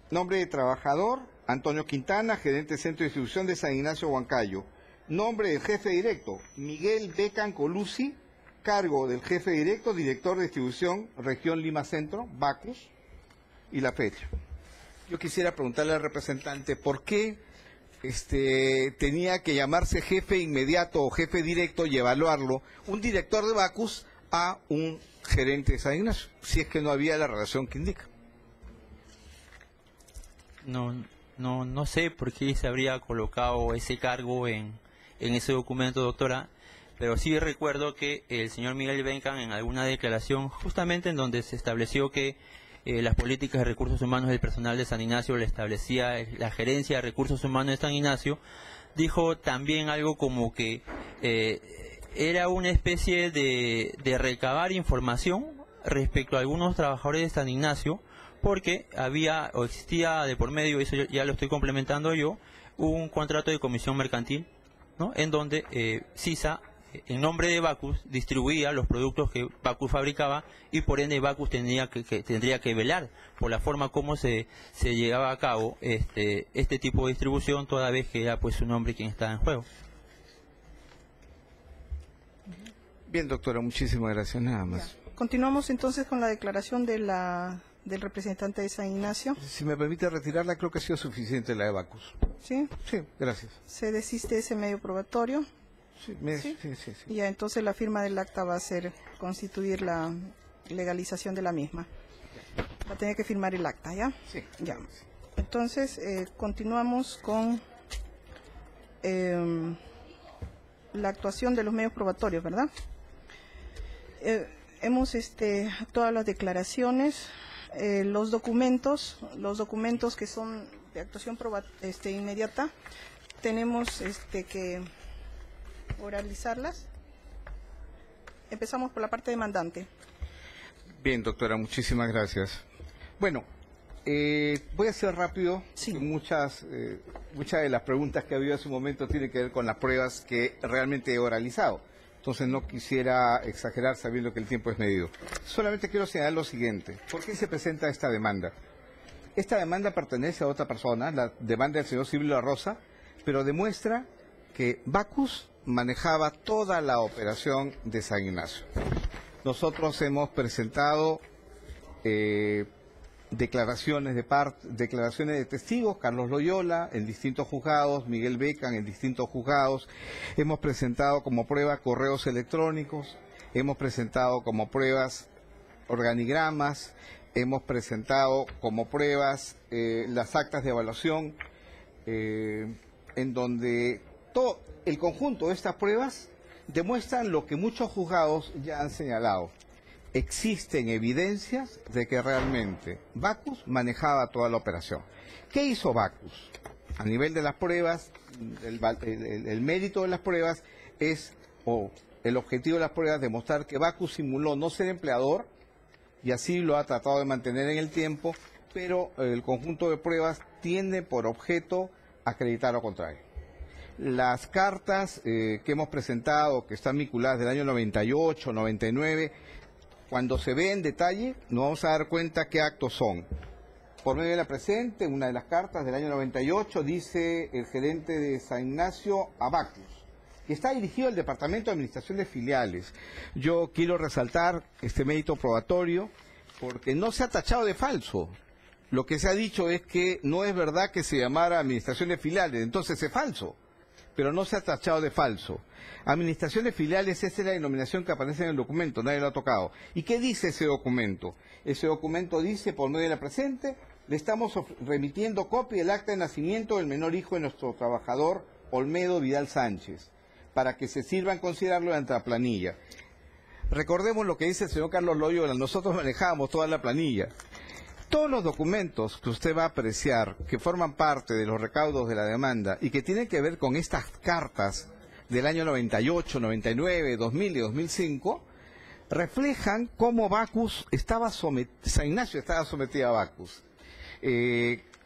nombre de trabajador, Antonio Quintana, gerente de centro de distribución de San Ignacio Huancayo. Nombre del jefe directo, Miguel Becan Colucci. Cargo del jefe directo, director de distribución, región Lima Centro, Bacus, y la fecha. Yo quisiera preguntarle al representante por qué tenía que llamarse jefe inmediato o jefe directo y evaluarlo un director de Bacus a un gerente de San Ignacio, si es que no había la relación que indica. No sé por qué se habría colocado ese cargo en ese documento, doctora, pero sí recuerdo que el señor Miguel Becan en alguna declaración, justamente en donde se estableció que las políticas de recursos humanos del personal de San Ignacio le establecía la gerencia de recursos humanos de San Ignacio, dijo también algo como que era una especie de recabar información respecto a algunos trabajadores de San Ignacio, porque había o existía de por medio, eso ya lo estoy complementando yo, un contrato de comisión mercantil, ¿no?, en donde CISA, en nombre de Bacus, distribuía los productos que Bacus fabricaba y por ende Bacus tendría que velar por la forma como se llevaba a cabo este tipo de distribución, toda vez que era pues su nombre quien estaba en juego. Bien, doctora, muchísimas gracias, nada más. Ya. Continuamos entonces con la declaración del representante de San Ignacio. Si me permite retirarla, creo que ha sido suficiente la de Bacus. ¿Sí? Sí, gracias. ¿Se desiste ese medio probatorio? Sí. Ya, entonces la firma del acta va a ser constituir la legalización de la misma. Va a tener que firmar el acta, ¿ya? Sí. Ya. Entonces, continuamos con la actuación de los medios probatorios, ¿verdad? Hemos todas las declaraciones, los documentos que son de actuación inmediata, tenemos que oralizarlas. Empezamos por la parte demandante. Bien, doctora, muchísimas gracias. Bueno, voy a ser rápido. Sí. Muchas de las preguntas que ha habido hace un momento tienen que ver con las pruebas que realmente he oralizado. Entonces no quisiera exagerar sabiendo que el tiempo es medido. Solamente quiero señalar lo siguiente. ¿Por qué se presenta esta demanda? Esta demanda pertenece a otra persona, la demanda del señor Silvio La Rosa, pero demuestra que Bacus manejaba toda la operación de San Ignacio. Nosotros hemos presentado declaraciones de testigos, Carlos Loyola en distintos juzgados, Miguel Becan en distintos juzgados. Hemos presentado como prueba correos electrónicos, hemos presentado como pruebas organigramas, hemos presentado como pruebas las actas de evaluación, en donde todo el conjunto de estas pruebas demuestran lo que muchos juzgados ya han señalado. Existen evidencias de que realmente Bacus manejaba toda la operación. ¿Qué hizo Bacus? A nivel de las pruebas, el mérito de las pruebas es, o el objetivo de las pruebas, demostrar que Bacus simuló no ser empleador, y así lo ha tratado de mantener en el tiempo, pero el conjunto de pruebas tiene por objeto acreditar lo contrario. Las cartas que hemos presentado, que están vinculadas del año 98, 99, cuando se ve en detalle, nos vamos a dar cuenta qué actos son. Por medio de la presente, una de las cartas del año 98 dice el gerente de San Ignacio a Bacus, que está dirigido al Departamento de Administración de Filiales. Yo quiero resaltar este mérito probatorio porque no se ha tachado de falso. Lo que se ha dicho es que no es verdad que se llamara Administración de Filiales, entonces es falso, pero no se ha tachado de falso. Administración de Filiales, esa es la denominación que aparece en el documento, nadie lo ha tocado. ¿Y qué dice ese documento? Ese documento dice, por medio de la presente, le estamos remitiendo copia del acta de nacimiento del menor hijo de nuestro trabajador Olmedo Vidal Sánchez, para que se sirva en considerarlo ante la planilla. Recordemos lo que dice el señor Carlos Loyola, nosotros manejábamos toda la planilla. Todos los documentos que usted va a apreciar, que forman parte de los recaudos de la demanda y que tienen que ver con estas cartas del año 98, 99, 2000 y 2005, reflejan cómo Bacus estaba San Ignacio estaba sometida a Bacus.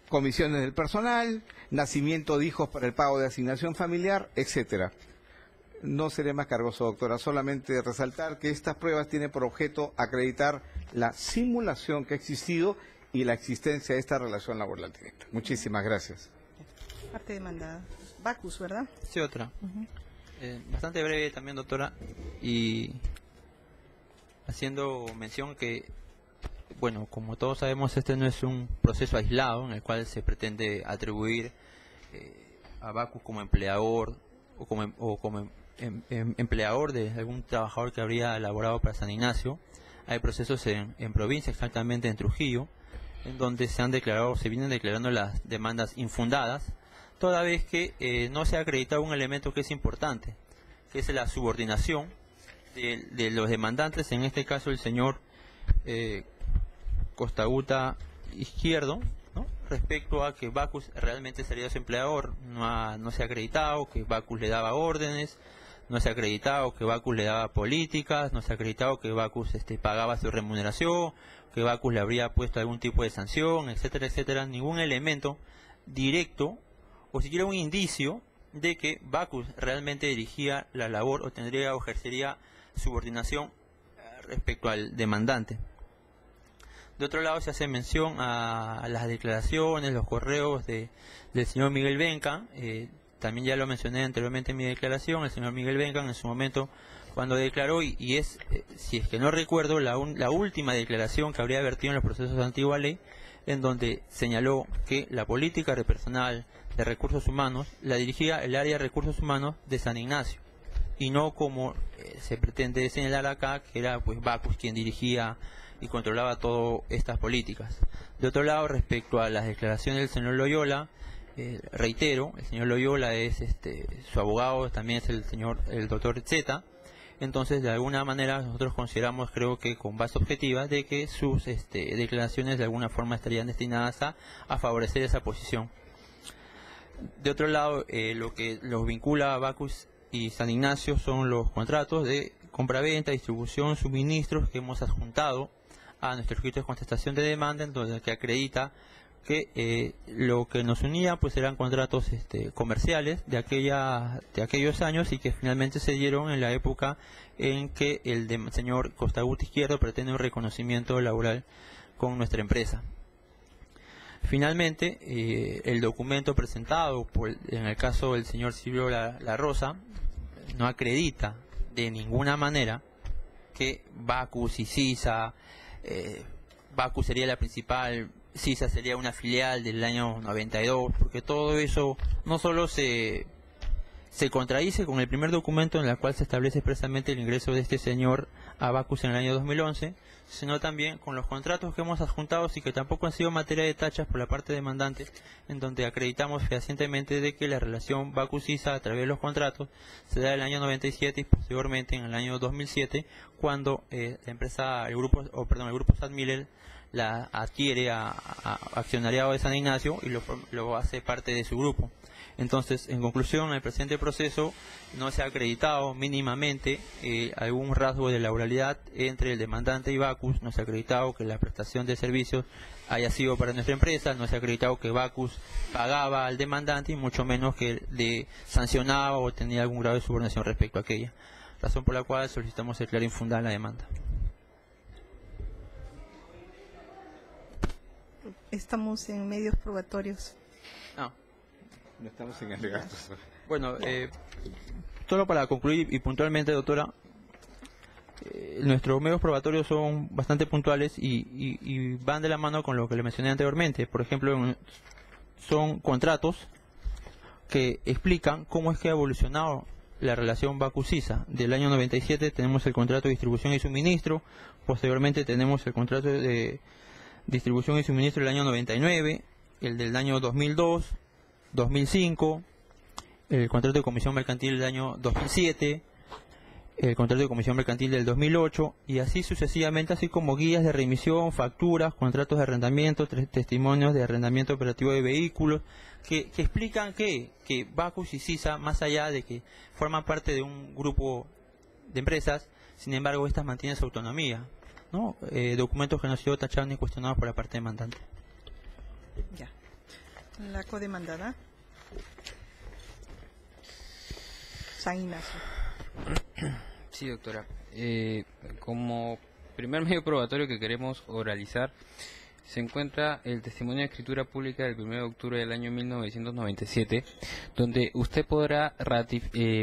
Comisiones del personal, nacimiento de hijos para el pago de asignación familiar, etcétera. No seré más cargoso, doctora, solamente resaltar que estas pruebas tienen por objeto acreditar la simulación que ha existido y la existencia de esta relación laboral directa. Muchísimas gracias. Parte demandada. Bacus, ¿verdad? Sí, otra. Bastante breve también, doctora, y haciendo mención que, bueno, como todos sabemos, este no es un proceso aislado en el cual se pretende atribuir a Bacus como empleador o como empleador de algún trabajador que habría elaborado para San Ignacio. Hay procesos en provincia, exactamente en Trujillo, en donde se vienen declarando las demandas infundadas, toda vez que no se ha acreditado un elemento que es importante, que es la subordinación de los demandantes, en este caso el señor Costaguta Izquierdo, ¿no?, respecto a que Bacus realmente sería su empleador. No se ha acreditado que Bacus le daba órdenes, no se ha acreditado que Bacus le daba políticas, no se ha acreditado que Bacus pagaba su remuneración, que Bacus le habría puesto algún tipo de sanción, etcétera, etcétera. Ningún elemento directo o siquiera un indicio de que Bacus realmente dirigía la labor o tendría o ejercería subordinación respecto al demandante. De otro lado, se hace mención a las declaraciones, los correos del señor Miguel Becan. También ya lo mencioné anteriormente en mi declaración. El señor Miguel Becan, en su momento, cuando declaró, y es, si es que no recuerdo, la última declaración que habría vertido en los procesos de antigua ley, en donde señaló que la política de personal de recursos humanos la dirigía el área de recursos humanos de San Ignacio, y no como se pretende señalar acá, que era pues Bacus quien dirigía y controlaba todas estas políticas. De otro lado, respecto a las declaraciones del señor Loyola, reitero, el señor Loyola es su abogado, también es el doctor Zeta. Entonces, de alguna manera, nosotros consideramos, creo que con base objetiva, de que sus declaraciones de alguna forma estarían destinadas a favorecer esa posición. De otro lado, lo que los vincula a Bacus y San Ignacio son los contratos de compraventa, distribución, suministros que hemos adjuntado a nuestro registro de contestación de demanda, en donde que acredita que lo que nos unía pues eran contratos comerciales de aquellos años, y que finalmente se dieron en la época en que el señor Costaguti Izquierdo pretende un reconocimiento laboral con nuestra empresa. Finalmente, el documento presentado en el caso del señor Silvio La Rosa no acredita de ninguna manera que Bacus y CISA, Bacus sería la principal, CISA sería una filial del año 92, porque todo eso no solo se contradice con el primer documento en el cual se establece expresamente el ingreso de este señor a Bacus en el año 2011, sino también con los contratos que hemos adjuntado y que tampoco han sido materia de tachas por la parte demandante, en donde acreditamos fehacientemente de que la relación Bacus-CISA a través de los contratos se da en el año 97 y posteriormente en el año 2007, cuando la empresa, el grupo Sad Miller la adquiere a accionariado de San Ignacio y lo hace parte de su grupo. Entonces, en conclusión, en el presente proceso no se ha acreditado mínimamente algún rasgo de laboralidad entre el demandante y Bacus, no se ha acreditado que la prestación de servicios haya sido para nuestra empresa, no se ha acreditado que Bacus pagaba al demandante y mucho menos que le sancionaba o tenía algún grado de subordinación respecto a aquella, razón por la cual solicitamos declarar infundada la demanda. Estamos en medios probatorios. No estamos en alegatos. Bueno, solo para concluir y puntualmente, doctora, nuestros medios probatorios son bastante puntuales y van de la mano con lo que le mencioné anteriormente. Por ejemplo, son contratos que explican cómo es que ha evolucionado la relación Bacus-CISA. Del año 97 tenemos el contrato de distribución y suministro, posteriormente tenemos el contrato de distribución y suministro del año 99, el del año 2002, 2005, el contrato de comisión mercantil del año 2007, el contrato de comisión mercantil del 2008, y así sucesivamente, así como guías de remisión, facturas, contratos de arrendamiento, testimonios de arrendamiento operativo de vehículos, que explican que Bacus y CISA, más allá de que forman parte de un grupo de empresas, sin embargo estas mantienen su autonomía, ¿no? Documentos que no han sido tachados ni cuestionados por la parte demandante. Ya. La codemandada. San Ignacio. Sí, doctora. Como primer medio probatorio que queremos oralizar, se encuentra el testimonio de escritura pública del 1 de octubre del año 1997, donde usted podrá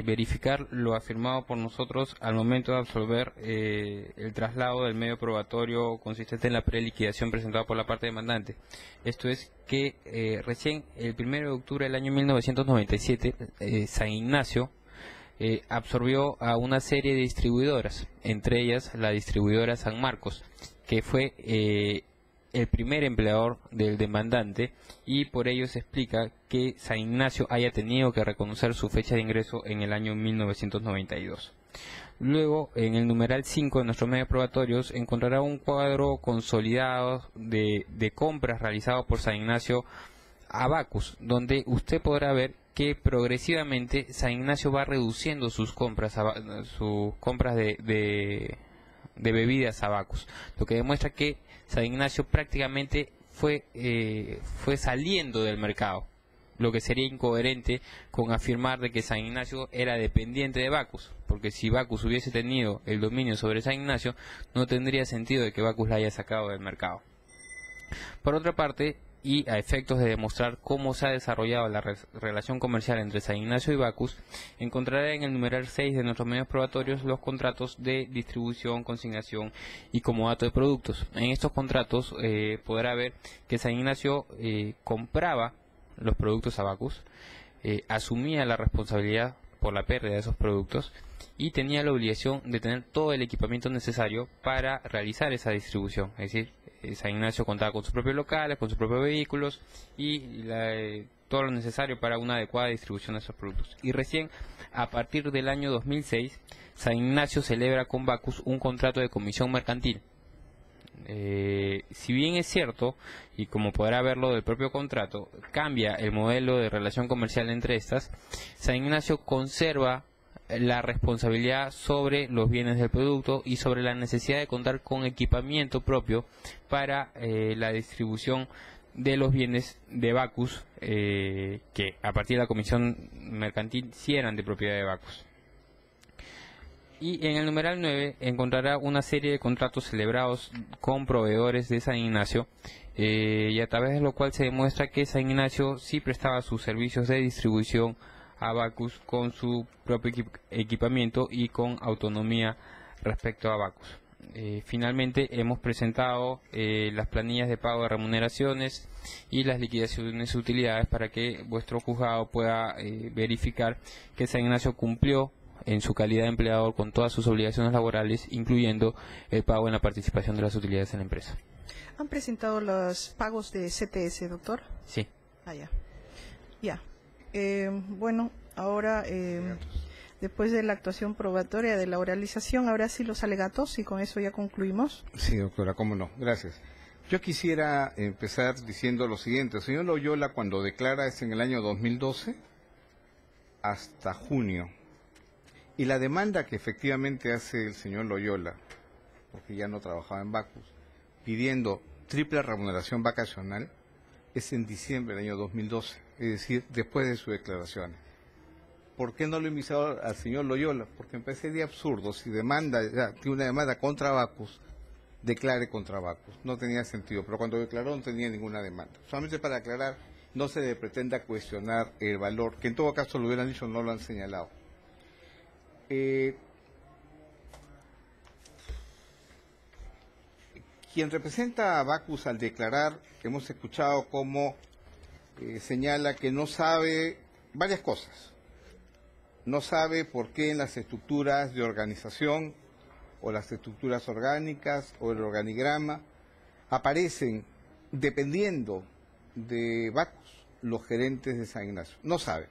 verificar lo afirmado por nosotros al momento de absolver el traslado del medio probatorio consistente en la preliquidación presentada por la parte demandante. Esto es que recién el 1 de octubre del año 1997, San Ignacio absorbió a una serie de distribuidoras, entre ellas la distribuidora San Marcos, que fue el primer empleador del demandante, y por ello se explica que San Ignacio haya tenido que reconocer su fecha de ingreso en el año 1992. Luego, en el numeral 5 de nuestros medios probatorios, encontrará un cuadro consolidado de compras realizadas por San Ignacio a Bacus, donde usted podrá ver que progresivamente San Ignacio va reduciendo sus compras de bebidas a Bacus, lo que demuestra que San Ignacio prácticamente fue saliendo del mercado, lo que sería incoherente con afirmar de que San Ignacio era dependiente de Bacus, porque si Bacus hubiese tenido el dominio sobre San Ignacio, no tendría sentido de que Bacus la haya sacado del mercado. Por otra parte, y a efectos de demostrar cómo se ha desarrollado la relación comercial entre San Ignacio y Bacus, encontrará en el numeral 6 de nuestros medios probatorios los contratos de distribución, consignación y comodato de productos. En estos contratos podrá ver que San Ignacio compraba los productos a Bacus, asumía la responsabilidad por la pérdida de esos productos y tenía la obligación de tener todo el equipamiento necesario para realizar esa distribución, es decir, San Ignacio contaba con sus propios locales, con sus propios vehículos y todo lo necesario para una adecuada distribución de esos productos. Y recién, a partir del año 2006, San Ignacio celebra con Bacus un contrato de comisión mercantil. Si bien es cierto, y como podrá verlo del propio contrato, cambia el modelo de relación comercial entre estas, San Ignacio conserva la responsabilidad sobre los bienes del producto y sobre la necesidad de contar con equipamiento propio para la distribución de los bienes de Bacus, que a partir de la comisión mercantil sí eran de propiedad de Bacus. Y en el numeral 9 encontrará una serie de contratos celebrados con proveedores de San Ignacio, y a través de lo cual se demuestra que San Ignacio sí prestaba sus servicios de distribución a Bacus con su propio equipamiento y con autonomía respecto a Bacus. Finalmente hemos presentado las planillas de pago de remuneraciones y las liquidaciones de utilidades para que vuestro juzgado pueda verificar que San Ignacio cumplió en su calidad de empleador con todas sus obligaciones laborales, incluyendo el pago en la participación de las utilidades en la empresa. ¿Han presentado los pagos de CTS, doctor? Sí. Ya. Bueno, ahora, después de la actuación probatoria de la oralización, ahora sí los alegatos, y con eso ya concluimos. Sí, doctora, cómo no, gracias. Yo quisiera empezar diciendo lo siguiente. El señor Loyola, cuando declara, es en el año 2012 hasta junio. Y la demanda que efectivamente hace el señor Loyola, porque ya no trabajaba en Bacus, pidiendo triple remuneración vacacional, es en diciembre del año 2012, es decir, después de sus declaraciones. ¿Por qué no lo invitado al señor Loyola? Porque me parecería absurdo, si demanda, ya tiene una demanda contra Bacus, declare contra Bacus. No tenía sentido, pero cuando declaró no tenía ninguna demanda. Solamente para aclarar, no se le pretenda cuestionar el valor, que en todo caso lo hubieran dicho, no lo han señalado. Quien representa a Bacus al declarar, hemos escuchado cómo señala que no sabe varias cosas. No sabe por qué en las estructuras de organización o las estructuras orgánicas o el organigrama aparecen, dependiendo de Bacus, los gerentes de San Ignacio. No sabe.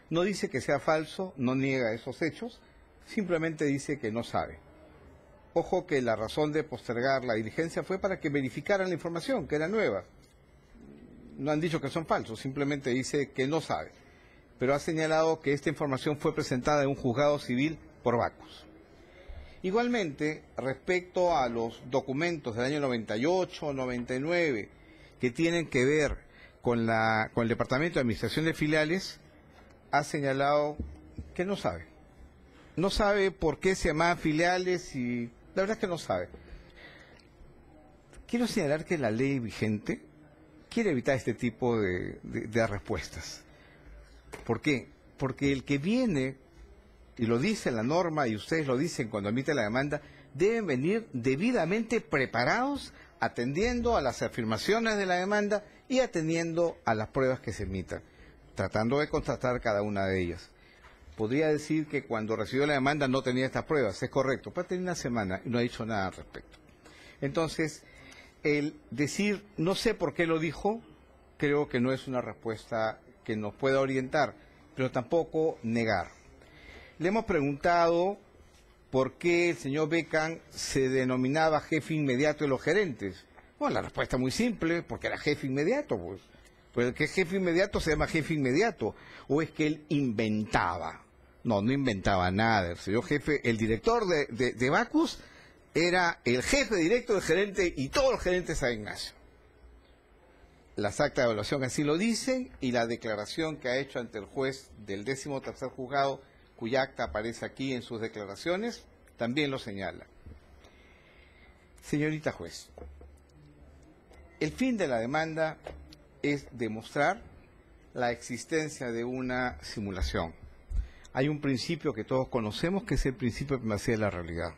No dice que sea falso, no niega esos hechos, simplemente dice que no sabe. Ojo que la razón de postergar la diligencia fue para que verificaran la información, que era nueva. No han dicho que son falsos, simplemente dice que no sabe. Pero ha señalado que esta información fue presentada en un juzgado civil por Bacus. Igualmente, respecto a los documentos del año 98, 99, que tienen que ver con el Departamento de Administración de Filiales, ha señalado que no sabe. No sabe por qué se llaman filiales y la verdad es que no sabe. Quiero señalar que la ley vigente quiere evitar este tipo de respuestas. ¿Por qué? Porque el que viene, y lo dice la norma y ustedes lo dicen cuando emiten la demanda, deben venir debidamente preparados, atendiendo a las afirmaciones de la demanda y atendiendo a las pruebas que se emitan, tratando de contrastar cada una de ellas. Podría decir que cuando recibió la demanda no tenía estas pruebas, es correcto, pero tenía una semana y no ha dicho nada al respecto. Entonces, el decir no sé por qué lo dijo, creo que no es una respuesta que nos pueda orientar, pero tampoco negar. Le hemos preguntado por qué el señor Beckham se denominaba jefe inmediato de los gerentes. Bueno, la respuesta es muy simple, porque era jefe inmediato, pues. Pues el que es jefe inmediato se llama jefe inmediato, o es que él inventaba. No, no inventaba nada. El señor jefe, el director de Bacus era el jefe directo del gerente y todos los gerentes de San Ignacio. Las actas de evaluación así lo dicen y la declaración que ha hecho ante el juez del 13º juzgado, cuya acta aparece aquí en sus declaraciones, también lo señala. Señorita juez, el fin de la demanda es demostrar la existencia de una simulación. Hay un principio que todos conocemos, que es el principio de primacía de la realidad.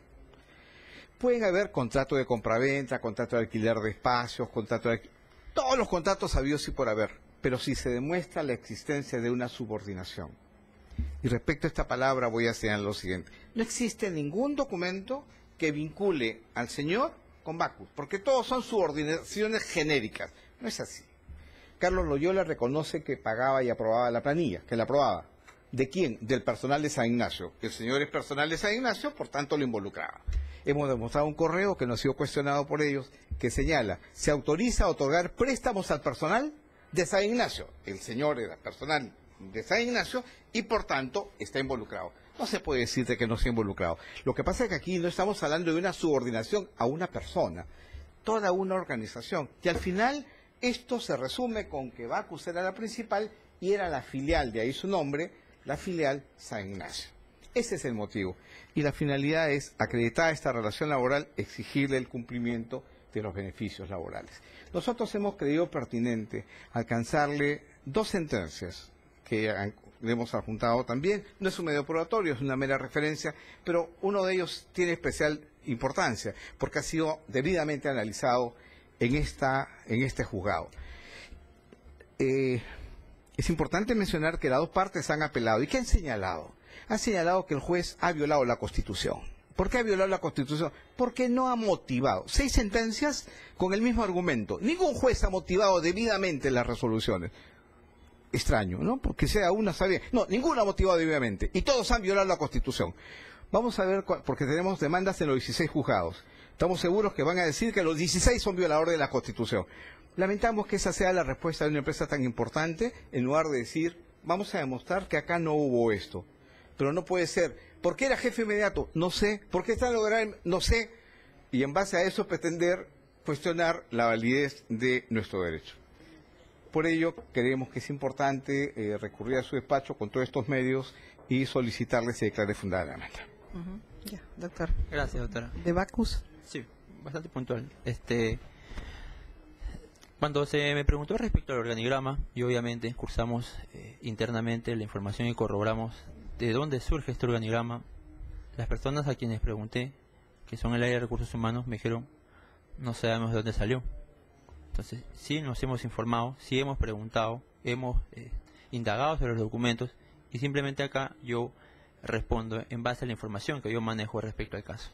Pueden haber contratos de compraventa, contratos de alquiler de espacios, todos los contratos habidos y por haber, pero si se demuestra la existencia de una subordinación. Y respecto a esta palabra voy a señalar lo siguiente. No existe ningún documento que vincule al señor con Bacus, porque todos son subordinaciones genéricas. No es así. Carlos Loyola reconoce que pagaba y aprobaba la planilla, que la aprobaba. ¿De quién? Del personal de San Ignacio. El señor es personal de San Ignacio, por tanto lo involucraba. Hemos demostrado un correo que no ha sido cuestionado por ellos, que señala, se autoriza a otorgar préstamos al personal de San Ignacio. El señor era personal de San Ignacio y por tanto está involucrado. no se puede decir de que no se ha involucrado. Lo que pasa es que aquí no estamos hablando de una subordinación a una persona, toda una organización. Y al final esto se resume con que Bacus era la principal y era la filial, de ahí su nombre, la filial San Ignacio. Ese es el motivo. Y la finalidad es, acreditada esta relación laboral, exigirle el cumplimiento de los beneficios laborales. Nosotros hemos creído pertinente alcanzarle 2 sentencias que le hemos adjuntado también. No es un medio probatorio, es una mera referencia, pero uno de ellos tiene especial importancia porque ha sido debidamente analizado en este juzgado. Es importante mencionar que las 2 partes han apelado. ¿Y qué han señalado? Han señalado que el juez ha violado la Constitución. ¿Por qué ha violado la Constitución? Porque no ha motivado. 6 sentencias con el mismo argumento. Ningún juez ha motivado debidamente las resoluciones. Extraño, ¿no? Porque sea una sabía. No, ninguno ha motivado debidamente. Y todos han violado la Constitución. Vamos a ver, porque tenemos demandas en los 16 juzgados. Estamos seguros que van a decir que los 16 son violadores de la Constitución. Lamentamos que esa sea la respuesta de una empresa tan importante, en lugar de decir, vamos a demostrar que acá no hubo esto. Pero no puede ser. ¿Por qué era jefe inmediato? No sé. ¿Por qué está logrando? No sé. Y en base a eso pretender cuestionar la validez de nuestro derecho. Por ello, creemos que es importante recurrir a su despacho con todos estos medios y solicitarle se declare fundada la demanda. Ya, doctor. Gracias, doctora. ¿De Bacus? Sí, bastante puntual. Cuando se me preguntó respecto al organigrama, y obviamente cursamos internamente la información y corroboramos de dónde surge este organigrama, las personas a quienes pregunté, que son el área de recursos humanos, me dijeron, no sabemos de dónde salió. Entonces, sí nos hemos informado, sí hemos preguntado, hemos indagado sobre los documentos, y simplemente acá yo respondo en base a la información que yo manejo respecto al caso.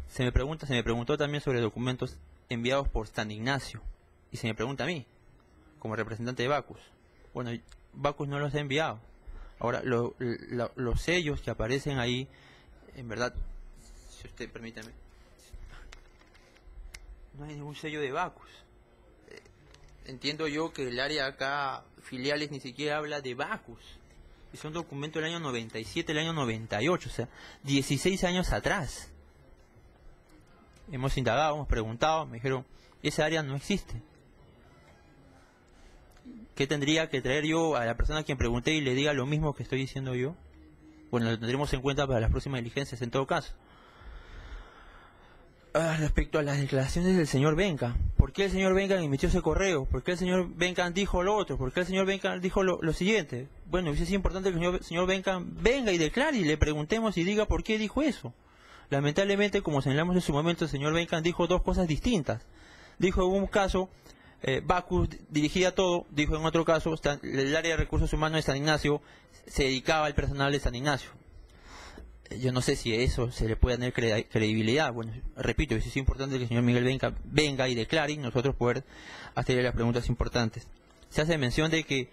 Se me preguntó también sobre documentos enviados por San Ignacio, y se me pregunta a mí, como representante de Bacus. Bueno, Bacus no los ha enviado. Ahora, los sellos que aparecen ahí, en verdad, si usted permítame, no hay ningún sello de Bacus. Entiendo yo que el área acá, filiales, ni siquiera habla de Bacus. Y son documentos del año 97, el año 98, o sea, 16 años atrás. Hemos indagado, hemos preguntado, me dijeron, esa área no existe. ¿Qué tendría que traer yo a la persona a quien pregunté y le diga lo mismo que estoy diciendo yo? Bueno, lo tendremos en cuenta para las próximas diligencias en todo caso. Respecto a las declaraciones del señor Benca, ¿por qué el señor Benca emitió ese correo? ¿Por qué el señor Benca dijo lo otro? ¿Por qué el señor Benca dijo lo siguiente? Bueno, es importante que el señor Benca venga y declare y le preguntemos y diga por qué dijo eso. Lamentablemente, como señalamos en su momento, el señor Benca dijo 2 cosas distintas. Dijo en un caso, Bacus dirigía todo, dijo en otro caso, el área de recursos humanos de San Ignacio se dedicaba al personal de San Ignacio. Yo no sé si a eso se le puede tener credibilidad. Bueno, repito, es importante que el señor Miguel Benca venga y declare y nosotros poder hacerle las preguntas importantes. Se hace mención de que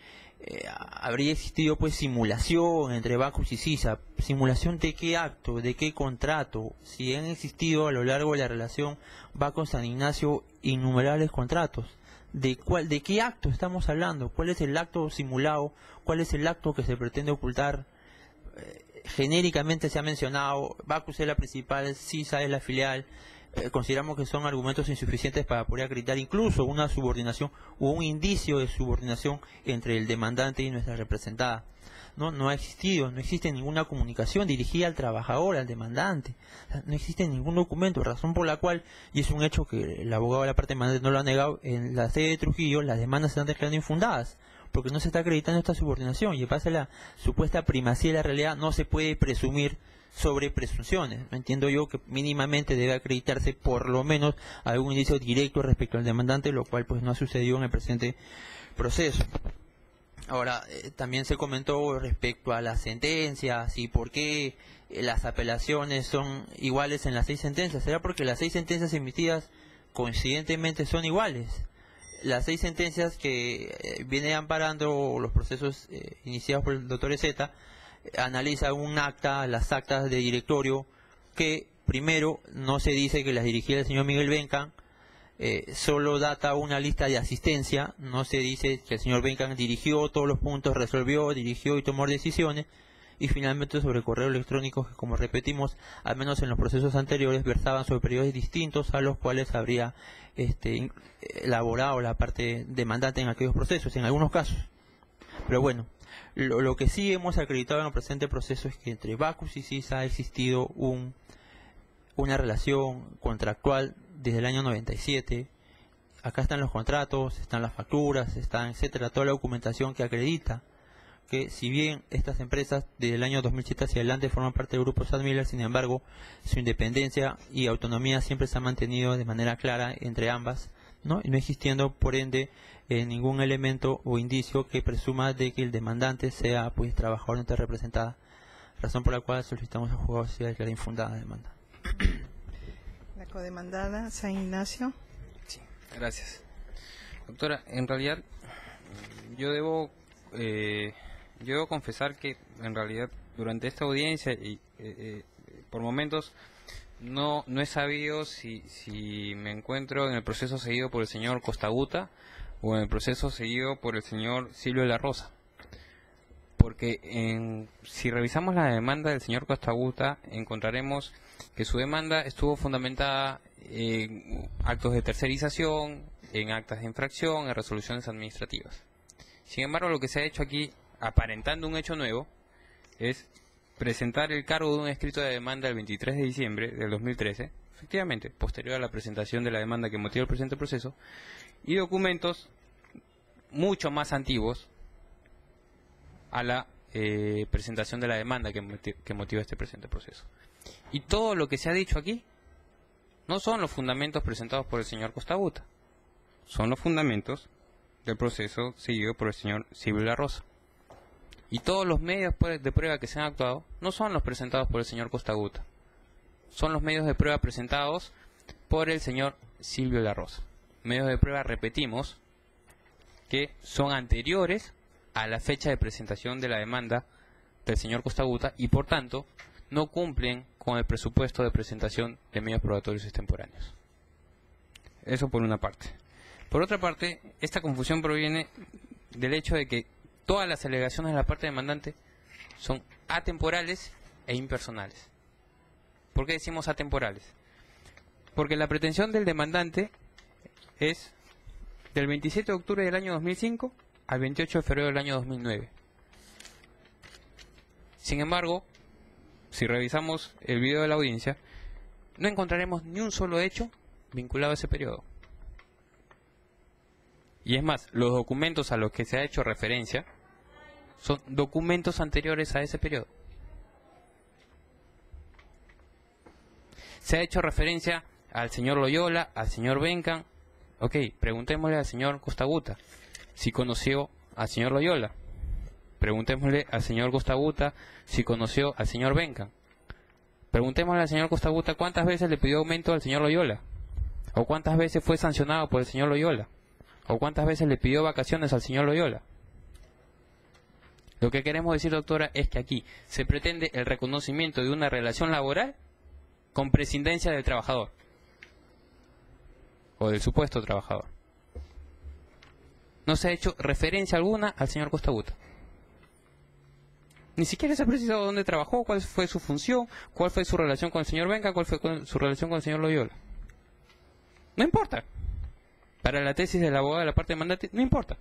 habría existido pues simulación entre Bacus y CISA. ¿Simulación de qué acto? ¿De qué contrato? Si han existido a lo largo de la relación Bacus-San Ignacio innumerables contratos. ¿De qué acto estamos hablando? ¿Cuál es el acto simulado? ¿Cuál es el acto que se pretende ocultar? Genéricamente se ha mencionado, Bacus es la principal, CISA es la filial. Consideramos que son argumentos insuficientes para poder acreditar incluso una subordinación o un indicio de subordinación entre el demandante y nuestra representada. No ha existido, no existe ninguna comunicación dirigida al trabajador, al demandante. O sea, no existe ningún documento, razón por la cual, y es un hecho que el abogado de la parte demandante no lo ha negado, en la sede de Trujillo las demandas se están declarando infundadas, porque no se está acreditando esta subordinación, y en base a la supuesta primacía de la realidad no se puede presumir sobre presunciones. No entiendo yo que mínimamente debe acreditarse por lo menos algún indicio directo respecto al demandante, lo cual pues no ha sucedido en el presente proceso. Ahora, también se comentó respecto a las sentencias y por qué las apelaciones son iguales en las 6 sentencias. ¿Será porque las 6 sentencias emitidas coincidentemente son iguales? Las 6 sentencias que vienen amparando los procesos iniciados por el doctor Ezeta analizan un acta, las actas de directorio, que primero no se dice que las dirigía el señor Miguel Benca, solo data una lista de asistencia, no se dice que el señor Benca dirigió todos los puntos, resolvió, dirigió y tomó decisiones, y finalmente sobre correo electrónico que, como repetimos, al menos en los procesos anteriores versaban sobre periodos distintos a los cuales habría elaborado la parte demandante en aquellos procesos, en algunos casos. Pero bueno, lo que sí hemos acreditado en el presente proceso es que entre Bacus y CISA ha existido una relación contractual desde el año 97. Acá están los contratos, están las facturas, están etcétera, toda la documentación que acredita que si bien estas empresas desde el año 2007 hacia adelante forman parte del grupo SAT-Miller, sin embargo, su independencia y autonomía siempre se ha mantenido de manera clara entre ambas, ¿no? Y no existiendo, por ende, ningún elemento o indicio que presuma de que el demandante sea pues trabajador ente representada, razón por la cual solicitamos al juzgado si declara infundada la demanda. La codemandada, San Ignacio. Sí, gracias. Doctora, en realidad yo debo confesar que en realidad durante esta audiencia y por momentos no he sabido si me encuentro en el proceso seguido por el señor Costaguta o en el proceso seguido por el señor Silvio de la Rosa, porque si revisamos la demanda del señor Costaguta encontraremos que su demanda estuvo fundamentada en actos de tercerización, en actas de infracción, en resoluciones administrativas. Sin embargo, lo que se ha hecho aquí, aparentando un hecho nuevo, es presentar el cargo de un escrito de demanda el 23 de diciembre del 2013, efectivamente, posterior a la presentación de la demanda que motiva el presente proceso, y documentos mucho más antiguos a la presentación de la demanda que motiva este presente proceso. Y todo lo que se ha dicho aquí no son los fundamentos presentados por el señor Costaguta, son los fundamentos del proceso seguido por el señor Silvio de la Rosa. Y todos los medios de prueba que se han actuado no son los presentados por el señor Costaguta, son los medios de prueba presentados por el señor Silvio de la Rosa. Medios de prueba, repetimos, que son anteriores a la fecha de presentación de la demanda del señor Costaguta y por tanto no cumplen con el presupuesto de presentación de medios probatorios extemporáneos. Eso por una parte. Por otra parte, esta confusión proviene del hecho de que todas las alegaciones de la parte demandante son atemporales e impersonales. ¿Por qué decimos atemporales? Porque la pretensión del demandante es del 27 de octubre del año 2005 al 28 de febrero del año 2009. Sin embargo, si revisamos el video de la audiencia, no encontraremos ni un solo hecho vinculado a ese periodo. Y es más, los documentos a los que se ha hecho referencia son documentos anteriores a ese periodo. Se ha hecho referencia al señor Loyola, al señor Bencan. Ok, preguntémosle al señor Costaguta si conoció al señor Loyola. Preguntémosle al señor Costaguta si conoció al señor Bencan. Preguntémosle al señor Costaguta cuántas veces le pidió aumento al señor Loyola. O cuántas veces fue sancionado por el señor Loyola. O cuántas veces le pidió vacaciones al señor Loyola. Lo que queremos decir, doctora, es que aquí se pretende el reconocimiento de una relación laboral con prescindencia del trabajador. O del supuesto trabajador. No se ha hecho referencia alguna al señor Costaguta. Ni siquiera se ha precisado dónde trabajó, cuál fue su función, cuál fue su relación con el señor Benca, cuál fue su relación con el señor Loyola. No importa. Para la tesis del abogado de la parte demandante, no importa.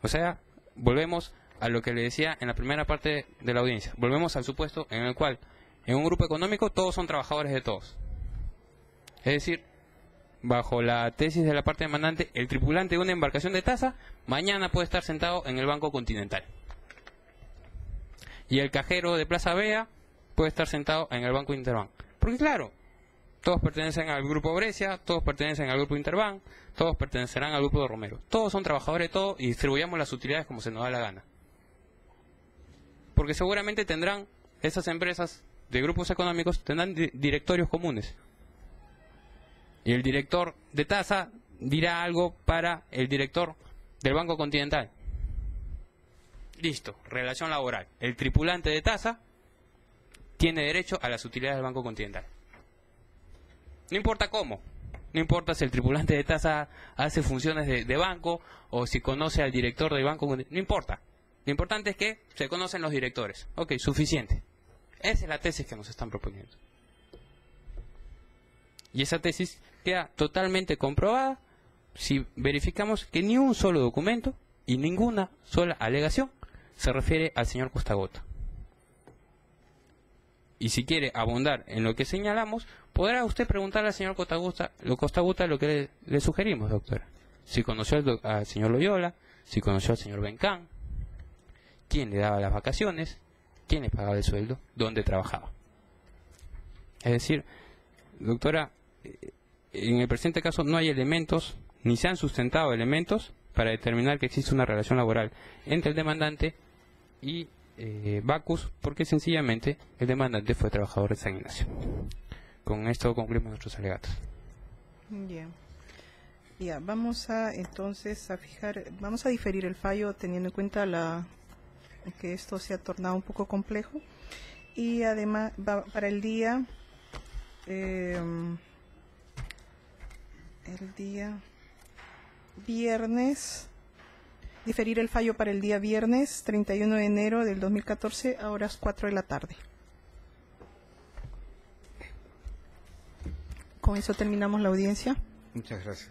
O sea, volvemos a lo que le decía en la primera parte de la audiencia. Volvemos al supuesto en el cual, en un grupo económico, todos son trabajadores de todos. Es decir, bajo la tesis de la parte demandante, el tripulante de una embarcación de tasa, mañana puede estar sentado en el Banco Continental. Y el cajero de Plaza Vea puede estar sentado en el Banco Interbank. Porque claro, todos pertenecen al grupo Brescia, todos pertenecen al grupo Interbank, todos pertenecerán al grupo de Romero. Todos son trabajadores de todo y distribuyamos las utilidades como se nos da la gana. Porque seguramente tendrán, esas empresas de grupos económicos, tendrán directorios comunes. Y el director de tasa dirá algo para el director del Banco Continental. Listo, relación laboral. El tripulante de tasa tiene derecho a las utilidades del Banco Continental. No importa cómo. No importa si el tripulante de tasa hace funciones de banco o si conoce al director del banco. No importa. Lo importante es que se conocen los directores. Ok, suficiente. Esa es la tesis que nos están proponiendo. Y esa tesis queda totalmente comprobada si verificamos que ni un solo documento y ninguna sola alegación se refiere al señor Costagota. Y si quiere abundar en lo que señalamos, podrá usted preguntarle al señor Costagota lo que le sugerimos, doctora. Si conoció al señor Loyola, si conoció al señor Bencán, quién le daba las vacaciones, quién le pagaba el sueldo, dónde trabajaba. Es decir, doctora, en el presente caso no hay elementos, ni se han sustentado elementos para determinar que existe una relación laboral entre el demandante y Bacus, porque sencillamente el demandante fue trabajador de San Ignacio. Con esto concluimos nuestros alegatos. Bien. Ya, vamos a entonces vamos a diferir el fallo teniendo en cuenta que esto se ha tornado un poco complejo, y además para el día viernes, diferir el fallo para el día viernes 31 de enero del 2014 a horas 4 de la tarde. Con eso terminamos la audiencia. Muchas gracias.